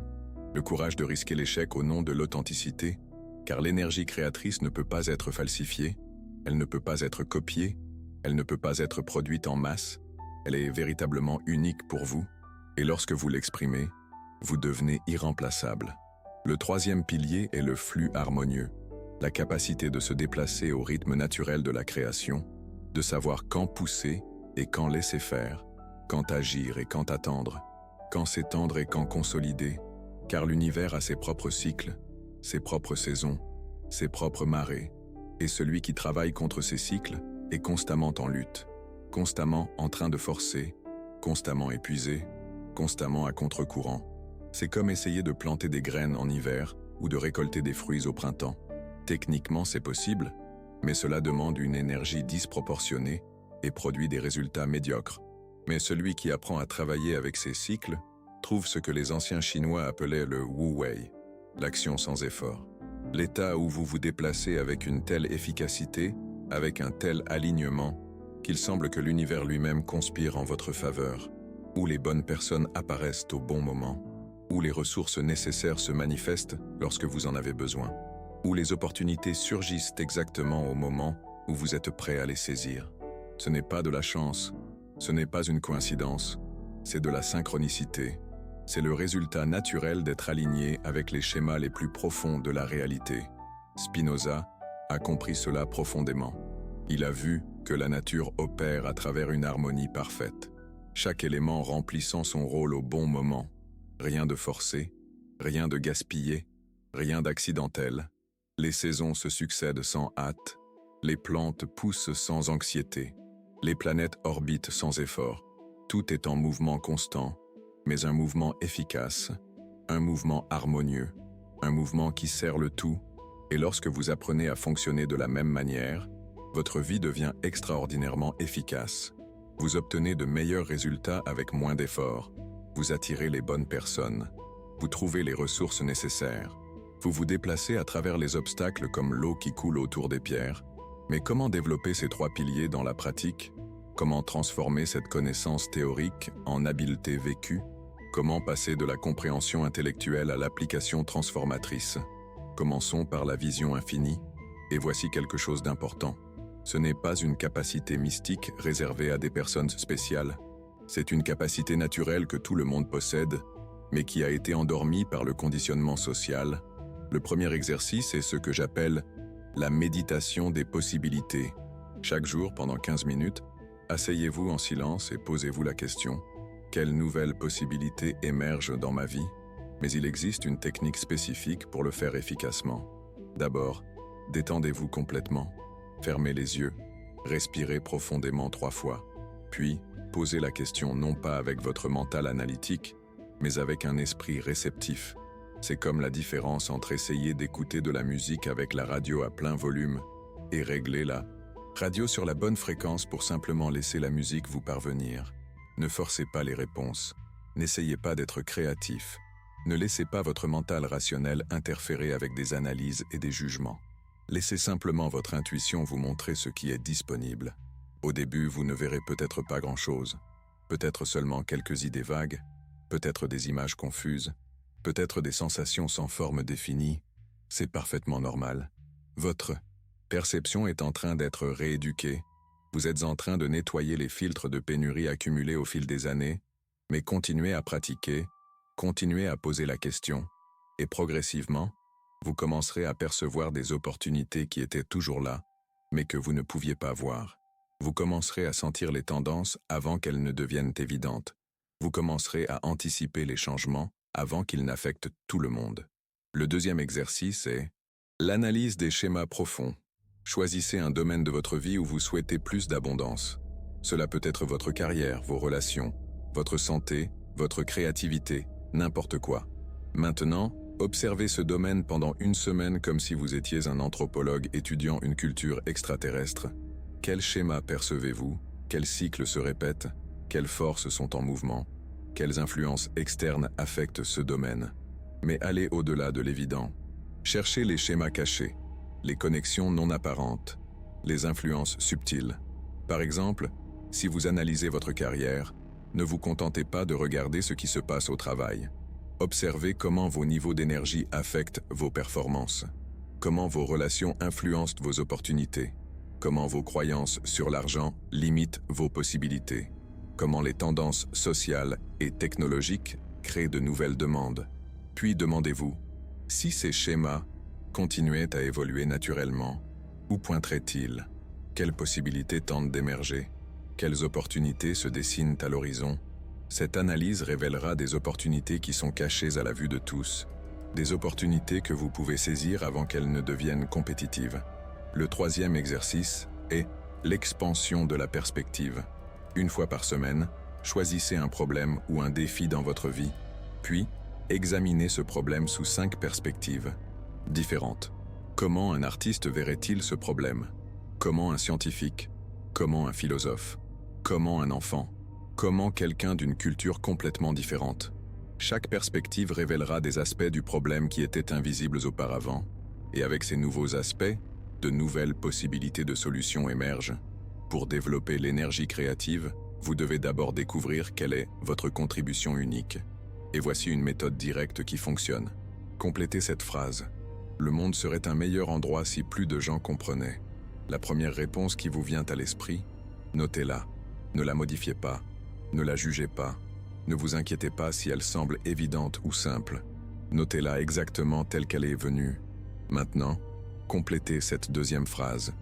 Le courage de risquer l'échec au nom de l'authenticité, car l'énergie créatrice ne peut pas être falsifiée, elle ne peut pas être copiée, elle ne peut pas être produite en masse, elle est véritablement unique pour vous, et lorsque vous l'exprimez, vous devenez irremplaçable. Le troisième pilier est le flux harmonieux, la capacité de se déplacer au rythme naturel de la création, de savoir quand pousser et quand laisser faire, quand agir et quand attendre, quand s'étendre et quand consolider, car l'univers a ses propres cycles, ses propres saisons, ses propres marées, et celui qui travaille contre ces cycles est constamment en lutte, constamment en train de forcer, constamment épuisé, constamment à contre-courant. C'est comme essayer de planter des graines en hiver ou de récolter des fruits au printemps. Techniquement, c'est possible, mais cela demande une énergie disproportionnée et produit des résultats médiocres. Mais celui qui apprend à travailler avec ces cycles trouve ce que les anciens Chinois appelaient le Wu Wei, l'action sans effort. L'état où vous vous déplacez avec une telle efficacité, avec un tel alignement, qu'il semble que l'univers lui-même conspire en votre faveur, où les bonnes personnes apparaissent au bon moment, où les ressources nécessaires se manifestent lorsque vous en avez besoin, où les opportunités surgissent exactement au moment où vous êtes prêt à les saisir. Ce n'est pas de la chance, ce n'est pas une coïncidence, c'est de la synchronicité. C'est le résultat naturel d'être aligné avec les schémas les plus profonds de la réalité. Spinoza a compris cela profondément. Il a vu que la nature opère à travers une harmonie parfaite, chaque élément remplissant son rôle au bon moment. Rien de forcé, rien de gaspillé, rien d'accidentel. Les saisons se succèdent sans hâte, les plantes poussent sans anxiété, les planètes orbitent sans effort. Tout est en mouvement constant, mais un mouvement efficace, un mouvement harmonieux, un mouvement qui sert le tout, et lorsque vous apprenez à fonctionner de la même manière, votre vie devient extraordinairement efficace. Vous obtenez de meilleurs résultats avec moins d'efforts, vous attirez les bonnes personnes, vous trouvez les ressources nécessaires, vous vous déplacez à travers les obstacles comme l'eau qui coule autour des pierres. Mais comment développer ces trois piliers dans la pratique? Comment transformer cette connaissance théorique en habileté vécue? Comment passer de la compréhension intellectuelle à l'application transformatrice? Commençons par la vision infinie, et voici quelque chose d'important. Ce n'est pas une capacité mystique réservée à des personnes spéciales. C'est une capacité naturelle que tout le monde possède, mais qui a été endormie par le conditionnement social. Le premier exercice est ce que j'appelle la méditation des possibilités. Chaque jour, pendant 15 minutes, asseyez-vous en silence et posez-vous la question: quelles nouvelles possibilités émergent dans ma vie? Mais il existe une technique spécifique pour le faire efficacement. D'abord, détendez-vous complètement. Fermez les yeux, respirez profondément 3 fois, puis posez la question non pas avec votre mental analytique, mais avec un esprit réceptif. C'est comme la différence entre essayer d'écouter de la musique avec la radio à plein volume et régler la radio sur la bonne fréquence pour simplement laisser la musique vous parvenir. Ne forcez pas les réponses, n'essayez pas d'être créatif, ne laissez pas votre mental rationnel interférer avec des analyses et des jugements. Laissez simplement votre intuition vous montrer ce qui est disponible. Au début, vous ne verrez peut-être pas grand-chose, peut-être seulement quelques idées vagues, peut-être des images confuses, peut-être des sensations sans forme définie. C'est parfaitement normal. Votre perception est en train d'être rééduquée. Vous êtes en train de nettoyer les filtres de pénurie accumulés au fil des années, mais continuez à pratiquer, continuez à poser la question, et progressivement, vous commencerez à percevoir des opportunités qui étaient toujours là, mais que vous ne pouviez pas voir. Vous commencerez à sentir les tendances avant qu'elles ne deviennent évidentes. Vous commencerez à anticiper les changements avant qu'ils n'affectent tout le monde. Le deuxième exercice est l'analyse des schémas profonds. Choisissez un domaine de votre vie où vous souhaitez plus d'abondance. Cela peut être votre carrière, vos relations, votre santé, votre créativité, n'importe quoi. Maintenant, observez ce domaine pendant 1 semaine comme si vous étiez un anthropologue étudiant une culture extraterrestre. Quels schémas percevez-vous? Quels cycles se répètent? Quelles forces sont en mouvement? Quelles influences externes affectent ce domaine? Mais allez au-delà de l'évident. Cherchez les schémas cachés, les connexions non apparentes, les influences subtiles. Par exemple, si vous analysez votre carrière, ne vous contentez pas de regarder ce qui se passe au travail. Observez comment vos niveaux d'énergie affectent vos performances, comment vos relations influencent vos opportunités, comment vos croyances sur l'argent limitent vos possibilités, comment les tendances sociales et technologiques créent de nouvelles demandes. Puis demandez-vous, si ces schémas continuaient à évoluer naturellement, où pointeraient-ils? Quelles possibilités tentent d'émerger? Quelles opportunités se dessinent à l'horizon? Cette analyse révélera des opportunités qui sont cachées à la vue de tous, des opportunités que vous pouvez saisir avant qu'elles ne deviennent compétitives. Le troisième exercice est l'expansion de la perspective. Une fois par semaine, choisissez un problème ou un défi dans votre vie, puis examinez ce problème sous 5 perspectives différentes. Comment un artiste verrait-il ce problème? Comment un scientifique? Comment un philosophe? Comment un enfant? Comment quelqu'un d'une culture complètement différente? Chaque perspective révélera des aspects du problème qui étaient invisibles auparavant, et avec ces nouveaux aspects, de nouvelles possibilités de solutions émergent. Pour développer l'énergie créative, vous devez d'abord découvrir quelle est votre contribution unique. Et voici une méthode directe qui fonctionne. Complétez cette phrase. Le monde serait un meilleur endroit si plus de gens comprenaient. La première réponse qui vous vient à l'esprit, notez-la. Ne la modifiez pas. Ne la jugez pas. Ne vous inquiétez pas si elle semble évidente ou simple. Notez-la exactement telle qu'elle est venue. Maintenant, complétez cette deuxième phrase.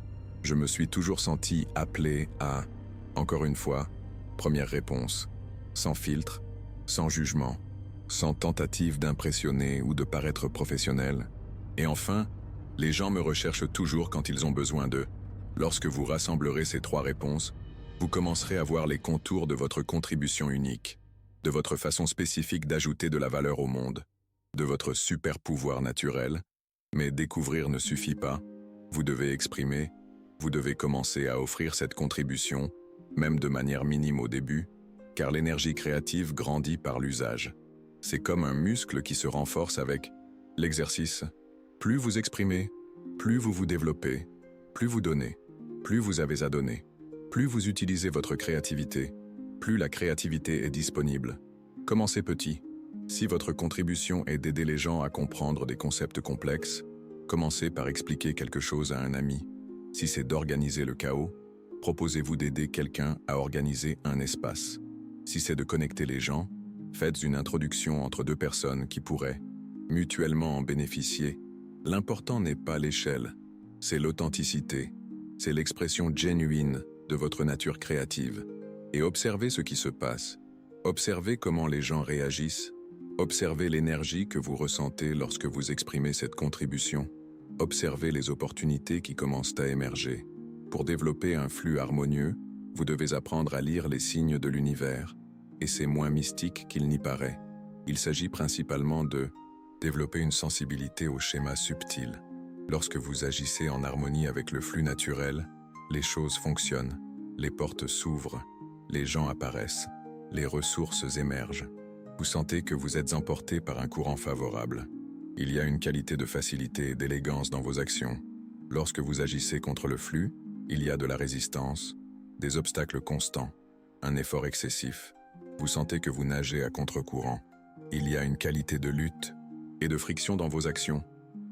Je me suis toujours senti appelé à... Encore une fois, première réponse. Sans filtre, sans jugement, sans tentative d'impressionner ou de paraître professionnel. Et enfin, les gens me recherchent toujours quand ils ont besoin d'eux. Lorsque vous rassemblerez ces 3 réponses, vous commencerez à voir les contours de votre contribution unique, de votre façon spécifique d'ajouter de la valeur au monde, de votre super pouvoir naturel. Mais découvrir ne suffit pas. Vous devez exprimer, vous devez commencer à offrir cette contribution, même de manière minime au début, car l'énergie créative grandit par l'usage. C'est comme un muscle qui se renforce avec l'exercice. Plus vous exprimez, plus vous vous développez, plus vous donnez, plus vous avez à donner, plus vous utilisez votre créativité, plus la créativité est disponible. Commencez petit. Si votre contribution est d'aider les gens à comprendre des concepts complexes, commencez par expliquer quelque chose à un ami. Si c'est d'organiser le chaos, proposez-vous d'aider quelqu'un à organiser un espace. Si c'est de connecter les gens, faites une introduction entre 2 personnes qui pourraient mutuellement en bénéficier. L'important n'est pas l'échelle, c'est l'authenticité, c'est l'expression genuine de votre nature créative. Et observez ce qui se passe. Observez comment les gens réagissent. Observez l'énergie que vous ressentez lorsque vous exprimez cette contribution. Observez les opportunités qui commencent à émerger. Pour développer un flux harmonieux, vous devez apprendre à lire les signes de l'univers. Et c'est moins mystique qu'il n'y paraît. Il s'agit principalement de développer une sensibilité aux schémas subtils. Lorsque vous agissez en harmonie avec le flux naturel, les choses fonctionnent, les portes s'ouvrent, les gens apparaissent, les ressources émergent. Vous sentez que vous êtes emporté par un courant favorable. Il y a une qualité de facilité et d'élégance dans vos actions. Lorsque vous agissez contre le flux, il y a de la résistance, des obstacles constants, un effort excessif. Vous sentez que vous nagez à contre-courant. Il y a une qualité de lutte et de friction dans vos actions.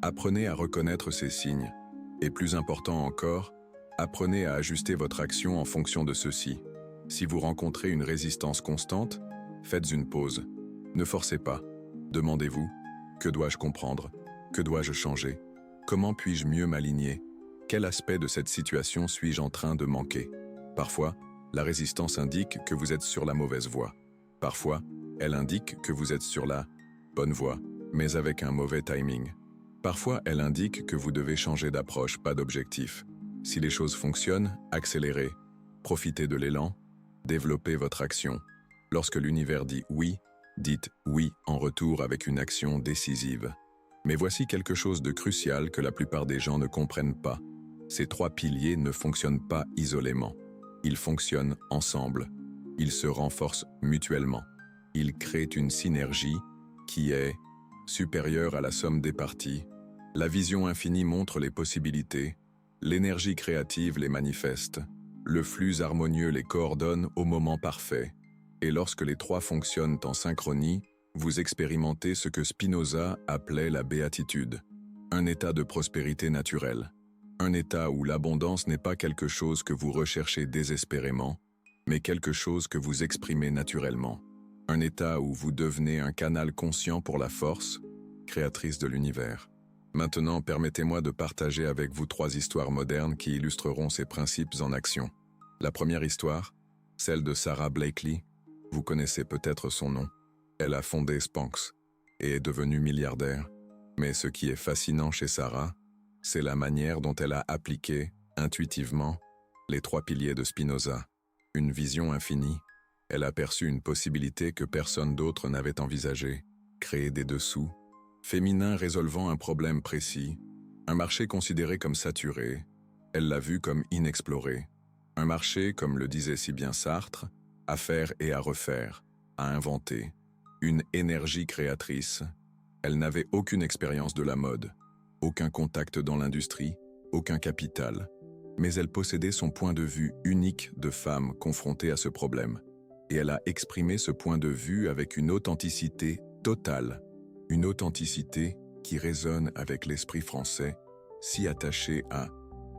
Apprenez à reconnaître ces signes. Et plus important encore, apprenez à ajuster votre action en fonction de ceux-ci. Si vous rencontrez une résistance constante, faites une pause. Ne forcez pas. Demandez-vous, que dois-je comprendre? Que dois-je changer? Comment puis-je mieux m'aligner? Quel aspect de cette situation suis-je en train de manquer? Parfois, la résistance indique que vous êtes sur la mauvaise voie. Parfois, elle indique que vous êtes sur la bonne voie, mais avec un mauvais timing. Parfois, elle indique que vous devez changer d'approche, pas d'objectif. Si les choses fonctionnent, accélérez. Profitez de l'élan. Développez votre action. Lorsque l'univers dit oui, dites oui en retour avec une action décisive. Mais voici quelque chose de crucial que la plupart des gens ne comprennent pas. Ces 3 piliers ne fonctionnent pas isolément. Ils fonctionnent ensemble. Ils se renforcent mutuellement. Ils créent une synergie qui est supérieure à la somme des parties. La vision infinie montre les possibilités. L'énergie créative les manifeste. Le flux harmonieux les coordonne au moment parfait. Et lorsque les 3 fonctionnent en synchronie, vous expérimentez ce que Spinoza appelait la béatitude. Un état de prospérité naturelle. Un état où l'abondance n'est pas quelque chose que vous recherchez désespérément, mais quelque chose que vous exprimez naturellement. Un état où vous devenez un canal conscient pour la force, créatrice de l'univers. Maintenant, permettez-moi de partager avec vous 3 histoires modernes qui illustreront ces principes en action. La première histoire, Celle de Sarah Blakely, vous connaissez peut-être son nom. Elle a fondé Spanx et est devenue milliardaire. Mais ce qui est fascinant chez Sarah, c'est la manière dont elle a appliqué, intuitivement, les 3 piliers de Spinoza. Une vision infinie. Elle a perçu une possibilité que personne d'autre n'avait envisagée, créer des dessous, féminins résolvant un problème précis, un marché considéré comme saturé. Elle l'a vu comme inexploré. Un marché, comme le disait si bien Sartre, à faire et à refaire, à inventer. Une énergie créatrice. Elle n'avait aucune expérience de la mode, aucun contact dans l'industrie, aucun capital. Mais elle possédait son point de vue unique de femme confrontée à ce problème. Et elle a exprimé ce point de vue avec une authenticité totale. Une authenticité qui résonne avec l'esprit français, si attaché à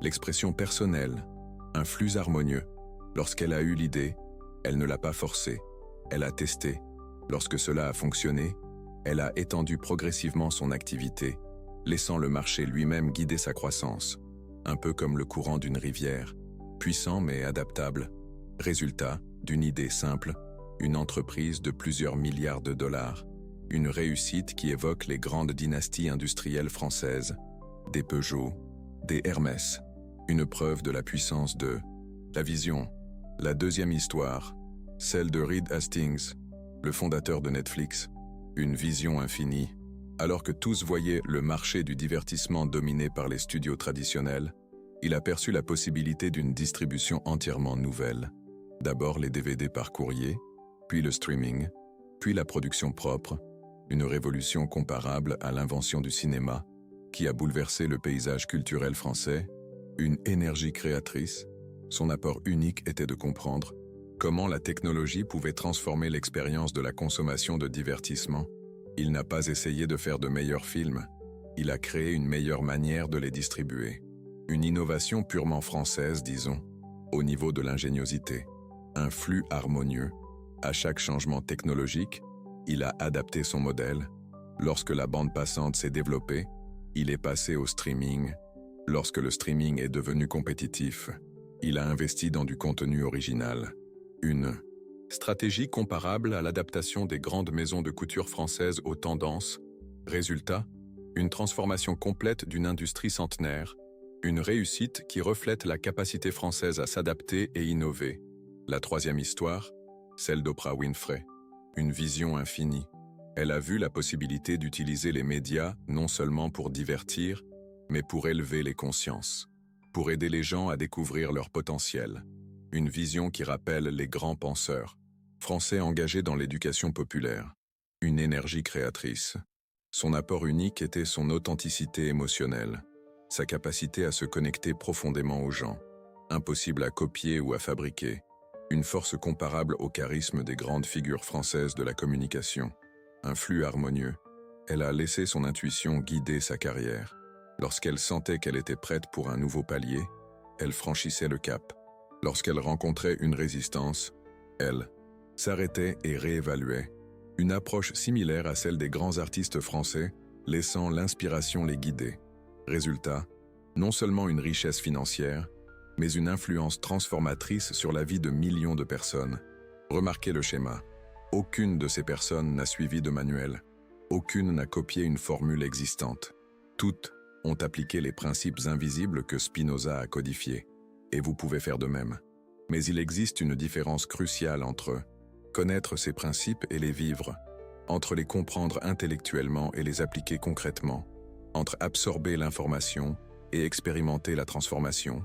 l'expression personnelle, un flux harmonieux. Lorsqu'elle a eu l'idée, elle ne l'a pas forcée, elle a testé. Lorsque cela a fonctionné, elle a étendu progressivement son activité, laissant le marché lui-même guider sa croissance, un peu comme le courant d'une rivière, puissant mais adaptable. Résultat d'une idée simple, une entreprise de plusieurs milliards de dollars, une réussite qui évoque les grandes dynasties industrielles françaises, des Peugeot, des Hermès, une preuve de la puissance de la vision. La deuxième histoire, celle de Reed Hastings, le fondateur de Netflix, une vision infinie. Alors que tous voyaient le marché du divertissement dominé par les studios traditionnels, il a perçu la possibilité d'une distribution entièrement nouvelle. D'abord les DVD par courrier, puis le streaming, puis la production propre, une révolution comparable à l'invention du cinéma, qui a bouleversé le paysage culturel français, une énergie créatrice. Son apport unique était de comprendre comment la technologie pouvait transformer l'expérience de la consommation de divertissement. Il n'a pas essayé de faire de meilleurs films, il a créé une meilleure manière de les distribuer. Une innovation purement française, disons, au niveau de l'ingéniosité. Un flux harmonieux. À chaque changement technologique, il a adapté son modèle. Lorsque la bande passante s'est développée, il est passé au streaming. Lorsque le streaming est devenu compétitif, il a investi dans du contenu original. Une stratégie comparable à l'adaptation des grandes maisons de couture françaises aux tendances. Résultat, une transformation complète d'une industrie centenaire. Une réussite qui reflète la capacité française à s'adapter et innover. La troisième histoire, celle d'Oprah Winfrey. Une vision infinie. Elle a vu la possibilité d'utiliser les médias non seulement pour divertir, mais pour élever les consciences, pour aider les gens à découvrir leur potentiel. Une vision qui rappelle les grands penseurs, français engagés dans l'éducation populaire. Une énergie créatrice. Son apport unique était son authenticité émotionnelle, sa capacité à se connecter profondément aux gens, impossible à copier ou à fabriquer. Une force comparable au charisme des grandes figures françaises de la communication. Un flux harmonieux. Elle a laissé son intuition guider sa carrière. Lorsqu'elle sentait qu'elle était prête pour un nouveau palier, elle franchissait le cap. Lorsqu'elle rencontrait une résistance, elle s'arrêtait et réévaluait. Une approche similaire à celle des grands artistes français, laissant l'inspiration les guider. Résultat, non seulement une richesse financière, mais une influence transformatrice sur la vie de millions de personnes. Remarquez le schéma. Aucune de ces personnes n'a suivi de manuel. Aucune n'a copié une formule existante. Toutes ont appliqué les principes invisibles que Spinoza a codifiés. Et vous pouvez faire de même. Mais il existe une différence cruciale entre connaître ces principes et les vivre, entre les comprendre intellectuellement et les appliquer concrètement, entre absorber l'information et expérimenter la transformation.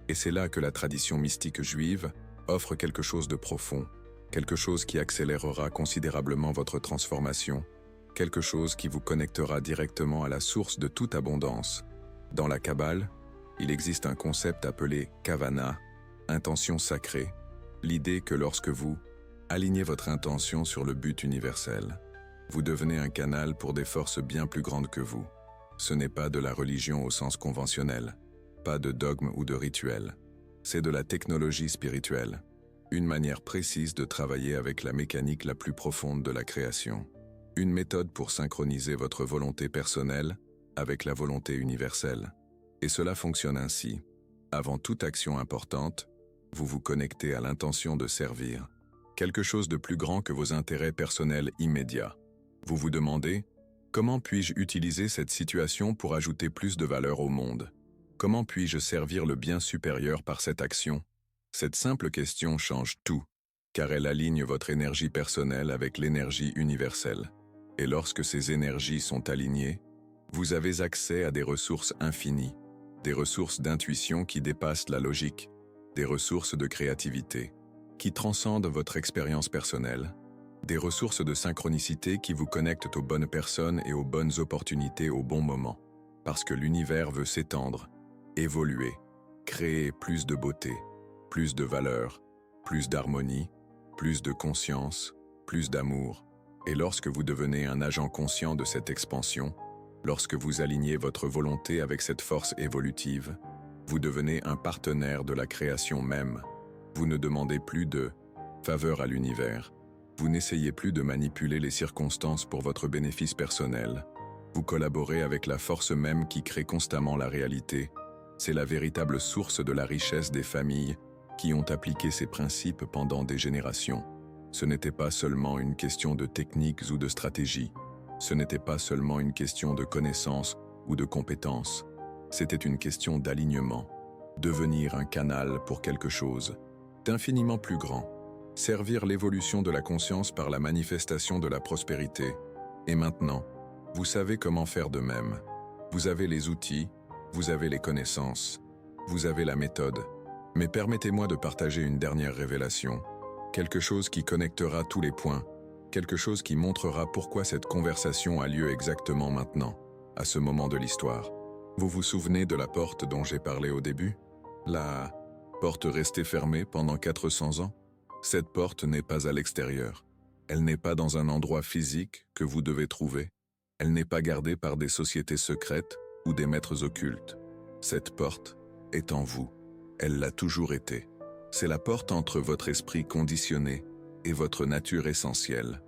Et c'est là que la tradition mystique juive offre quelque chose de profond, quelque chose qui accélérera considérablement votre transformation, quelque chose qui vous connectera directement à la source de toute abondance. Dans la Kabbale, il existe un concept appelé Kavana, intention sacrée, l'idée que lorsque vous alignez votre intention sur le but universel, vous devenez un canal pour des forces bien plus grandes que vous. Ce n'est pas de la religion au sens conventionnel, pas de dogme ou de rituel. C'est de la technologie spirituelle, une manière précise de travailler avec la mécanique la plus profonde de la création. Une méthode pour synchroniser votre volonté personnelle avec la volonté universelle. Et cela fonctionne ainsi. Avant toute action importante, Vous vous connectez à l'intention de servir, quelque chose de plus grand que vos intérêts personnels immédiats. Vous vous demandez, comment puis-je utiliser cette situation pour ajouter plus de valeur au monde? Comment puis-je servir le bien supérieur par cette action? Cette simple question change tout, car elle aligne votre énergie personnelle avec l'énergie universelle. Et lorsque ces énergies sont alignées, vous avez accès à des ressources infinies, des ressources d'intuition qui dépassent la logique, des ressources de créativité, qui transcendent votre expérience personnelle, des ressources de synchronicité qui vous connectent aux bonnes personnes et aux bonnes opportunités au bon moment, parce que l'univers veut s'étendre, évoluer, créer plus de beauté, plus de valeur, plus d'harmonie, plus de conscience, plus d'amour. Et lorsque vous devenez un agent conscient de cette expansion, lorsque vous alignez votre volonté avec cette force évolutive, vous devenez un partenaire de la création même. Vous ne demandez plus de faveur à l'univers. Vous n'essayez plus de manipuler les circonstances pour votre bénéfice personnel. Vous collaborez avec la force même qui crée constamment la réalité. C'est la véritable source de la richesse des familles qui ont appliqué ces principes pendant des générations. Ce n'était pas seulement une question de techniques ou de stratégie. Ce n'était pas seulement une question de connaissances ou de compétences. C'était une question d'alignement, devenir un canal pour quelque chose d'infiniment plus grand, servir l'évolution de la conscience par la manifestation de la prospérité. Et maintenant, vous savez comment faire de même. Vous avez les outils, vous avez les connaissances, vous avez la méthode. Mais permettez-moi de partager une dernière révélation, quelque chose qui connectera tous les points, quelque chose qui montrera pourquoi cette conversation a lieu exactement maintenant, à ce moment de l'histoire. Vous vous souvenez de la porte dont j'ai parlé au début? La porte restée fermée pendant 400 ans? Cette porte n'est pas à l'extérieur. Elle n'est pas dans un endroit physique que vous devez trouver. Elle n'est pas gardée par des sociétés secrètes ou des maîtres occultes. Cette porte est en vous. Elle l'a toujours été. C'est la porte entre votre esprit conditionné et votre nature essentielle,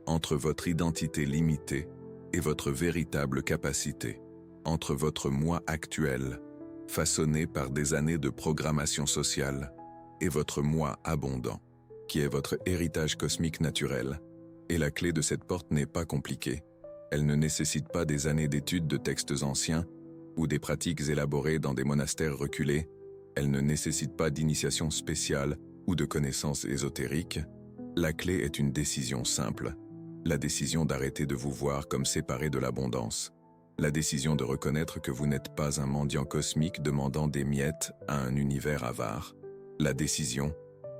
entre votre identité limitée et votre véritable capacité, entre votre moi actuel, façonné par des années de programmation sociale, et votre moi abondant, qui est votre héritage cosmique naturel. Et la clé de cette porte n'est pas compliquée. Elle ne nécessite pas des années d'études de textes anciens ou des pratiques élaborées dans des monastères reculés. Elle ne nécessite pas d'initiation spéciale ou de connaissances ésotériques. La clé est une décision simple. La décision d'arrêter de vous voir comme séparé de l'abondance. La décision de reconnaître que vous n'êtes pas un mendiant cosmique demandant des miettes à un univers avare. La décision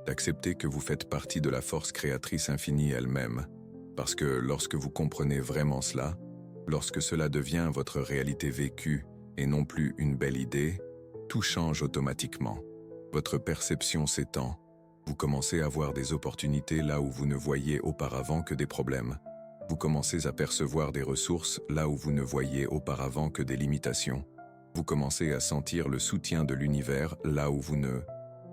d'accepter que vous faites partie de la force créatrice infinie elle-même. Parce que lorsque vous comprenez vraiment cela, lorsque cela devient votre réalité vécue et non plus une belle idée, tout change automatiquement. Votre perception s'étend. Vous commencez à voir des opportunités là où vous ne voyiez auparavant que des problèmes. Vous commencez à percevoir des ressources là où vous ne voyiez auparavant que des limitations. Vous commencez à sentir le soutien de l'univers là où vous ne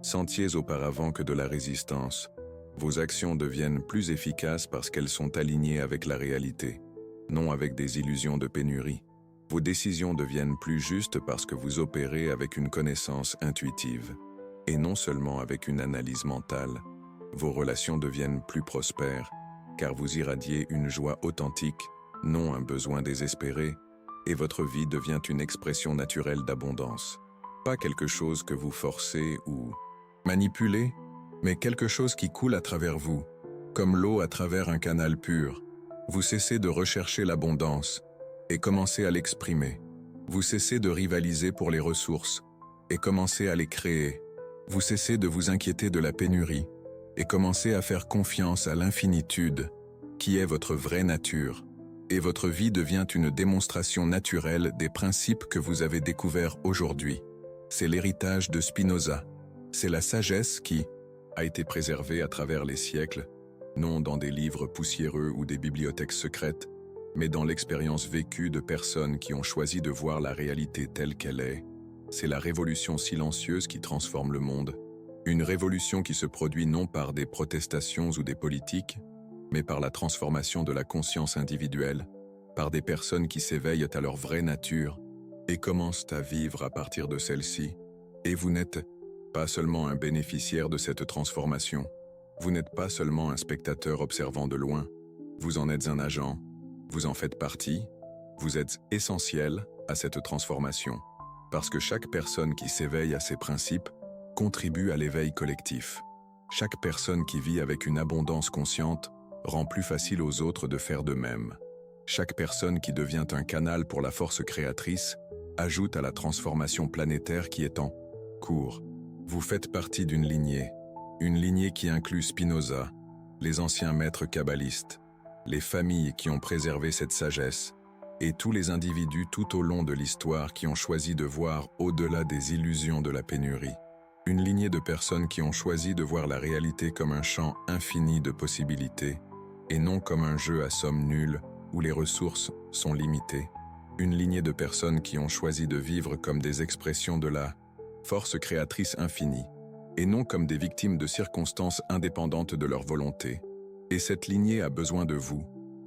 sentiez auparavant que de la résistance. Vos actions deviennent plus efficaces parce qu'elles sont alignées avec la réalité, non avec des illusions de pénurie. Vos décisions deviennent plus justes parce que vous opérez avec une connaissance intuitive, et non seulement avec une analyse mentale. Vos relations deviennent plus prospères, car vous irradiez une joie authentique, non un besoin désespéré, et votre vie devient une expression naturelle d'abondance. Pas quelque chose que vous forcez ou manipulez, mais quelque chose qui coule à travers vous, comme l'eau à travers un canal pur. Vous cessez de rechercher l'abondance et commencez à l'exprimer. Vous cessez de rivaliser pour les ressources et commencez à les créer. Vous cessez de vous inquiéter de la pénurie et commencez à faire confiance à l'infinitude, qui est votre vraie nature. Et votre vie devient une démonstration naturelle des principes que vous avez découverts aujourd'hui. C'est l'héritage de Spinoza. C'est la sagesse qui a été préservée à travers les siècles, non dans des livres poussiéreux ou des bibliothèques secrètes, mais dans l'expérience vécue de personnes qui ont choisi de voir la réalité telle qu'elle est. C'est la révolution silencieuse qui transforme le monde. Une révolution qui se produit non par des protestations ou des politiques, mais par la transformation de la conscience individuelle, par des personnes qui s'éveillent à leur vraie nature et commencent à vivre à partir de celle-ci. Et vous n'êtes pas seulement un bénéficiaire de cette transformation. Vous n'êtes pas seulement un spectateur observant de loin. Vous en êtes un agent. Vous en faites partie. Vous êtes essentiel à cette transformation. Parce que chaque personne qui s'éveille à ces principes contribue à l'éveil collectif. Chaque personne qui vit avec une abondance consciente rend plus facile aux autres de faire de même. Chaque personne qui devient un canal pour la force créatrice ajoute à la transformation planétaire qui est en cours. Vous faites partie d'une lignée qui inclut Spinoza, les anciens maîtres kabbalistes, les familles qui ont préservé cette sagesse, et tous les individus tout au long de l'histoire qui ont choisi de voir au-delà des illusions de la pénurie. Une lignée de personnes qui ont choisi de voir la réalité comme un champ infini de possibilités, et non comme un jeu à somme nulle où les ressources sont limitées. Une lignée de personnes qui ont choisi de vivre comme des expressions de la force créatrice infinie, et non comme des victimes de circonstances indépendantes de leur volonté. Et cette lignée a besoin de vous.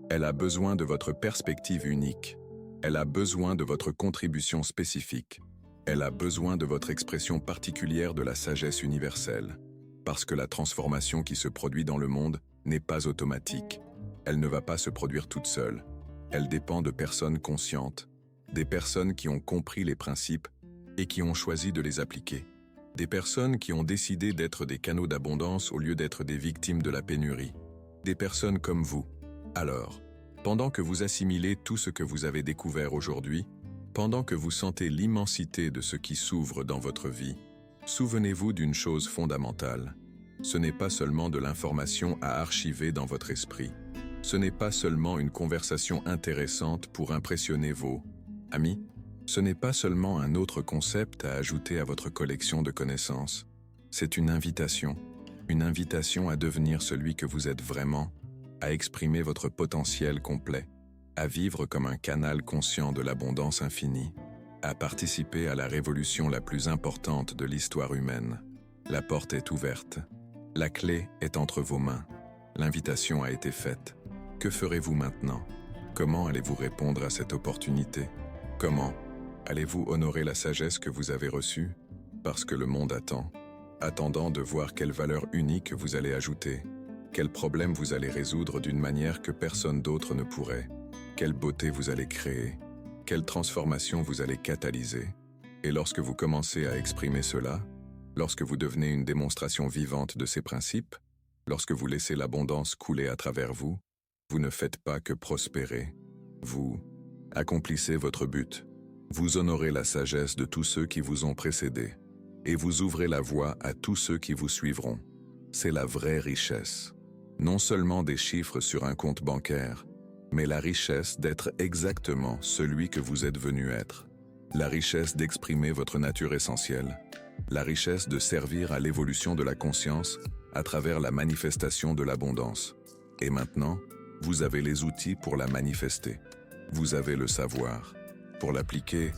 Elle a besoin de votre perspective unique. Elle a besoin de votre contribution spécifique. Elle a besoin de votre expression particulière de la sagesse universelle. Parce que la transformation qui se produit dans le monde n'est pas automatique. Elle ne va pas se produire toute seule. Elle dépend de personnes conscientes, des personnes qui ont compris les principes et qui ont choisi de les appliquer. Des personnes qui ont décidé d'être des canaux d'abondance au lieu d'être des victimes de la pénurie. Des personnes comme vous. Alors, pendant que vous assimilez tout ce que vous avez découvert aujourd'hui, pendant que vous sentez l'immensité de ce qui s'ouvre dans votre vie, souvenez-vous d'une chose fondamentale. Ce n'est pas seulement de l'information à archiver dans votre esprit. Ce n'est pas seulement une conversation intéressante pour impressionner vos amis. Ce n'est pas seulement un autre concept à ajouter à votre collection de connaissances. C'est une invitation à devenir celui que vous êtes vraiment, à exprimer votre potentiel complet, à vivre comme un canal conscient de l'abondance infinie, à participer à la révolution la plus importante de l'histoire humaine. La porte est ouverte. La clé est entre vos mains. L'invitation a été faite. Que ferez-vous maintenant? Comment allez-vous répondre à cette opportunité? Comment allez-vous honorer la sagesse que vous avez reçue? Parce que le monde attendant de voir quelle valeur unique vous allez ajouter, quel problème vous allez résoudre d'une manière que personne d'autre ne pourrait, quelle beauté vous allez créer, quelle transformation vous allez catalyser. Et lorsque vous commencez à exprimer cela, lorsque vous devenez une démonstration vivante de ces principes, lorsque vous laissez l'abondance couler à travers vous, vous ne faites pas que prospérer. Vous accomplissez votre but. Vous honorez la sagesse de tous ceux qui vous ont précédé. Et vous ouvrez la voie à tous ceux qui vous suivront. C'est la vraie richesse. Non seulement des chiffres sur un compte bancaire, mais la richesse d'être exactement celui que vous êtes venu être. La richesse d'exprimer votre nature essentielle. La richesse de servir à l'évolution de la conscience à travers la manifestation de l'abondance. Et maintenant, vous avez les outils pour la manifester. Vous avez le savoir. Pour l'appliquer,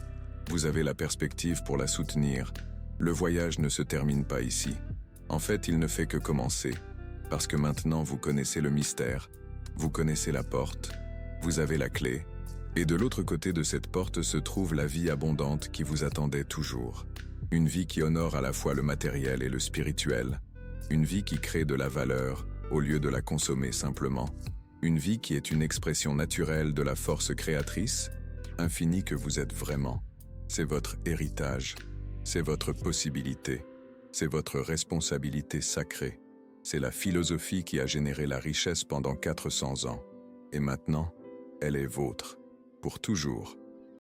vous avez la perspective pour la soutenir. Le voyage ne se termine pas ici. En fait, il ne fait que commencer. Parce que maintenant, vous connaissez le mystère. Vous connaissez la porte. Vous avez la clé. Et de l'autre côté de cette porte se trouve la vie abondante qui vous attendait toujours. Une vie qui honore à la fois le matériel et le spirituel. Une vie qui crée de la valeur au lieu de la consommer simplement. Une vie qui est une expression naturelle de la force créatrice, infinie que vous êtes vraiment. C'est votre héritage. C'est votre possibilité. C'est votre responsabilité sacrée. C'est la philosophie qui a généré la richesse pendant 400 ans. Et maintenant, elle est vôtre. Pour toujours.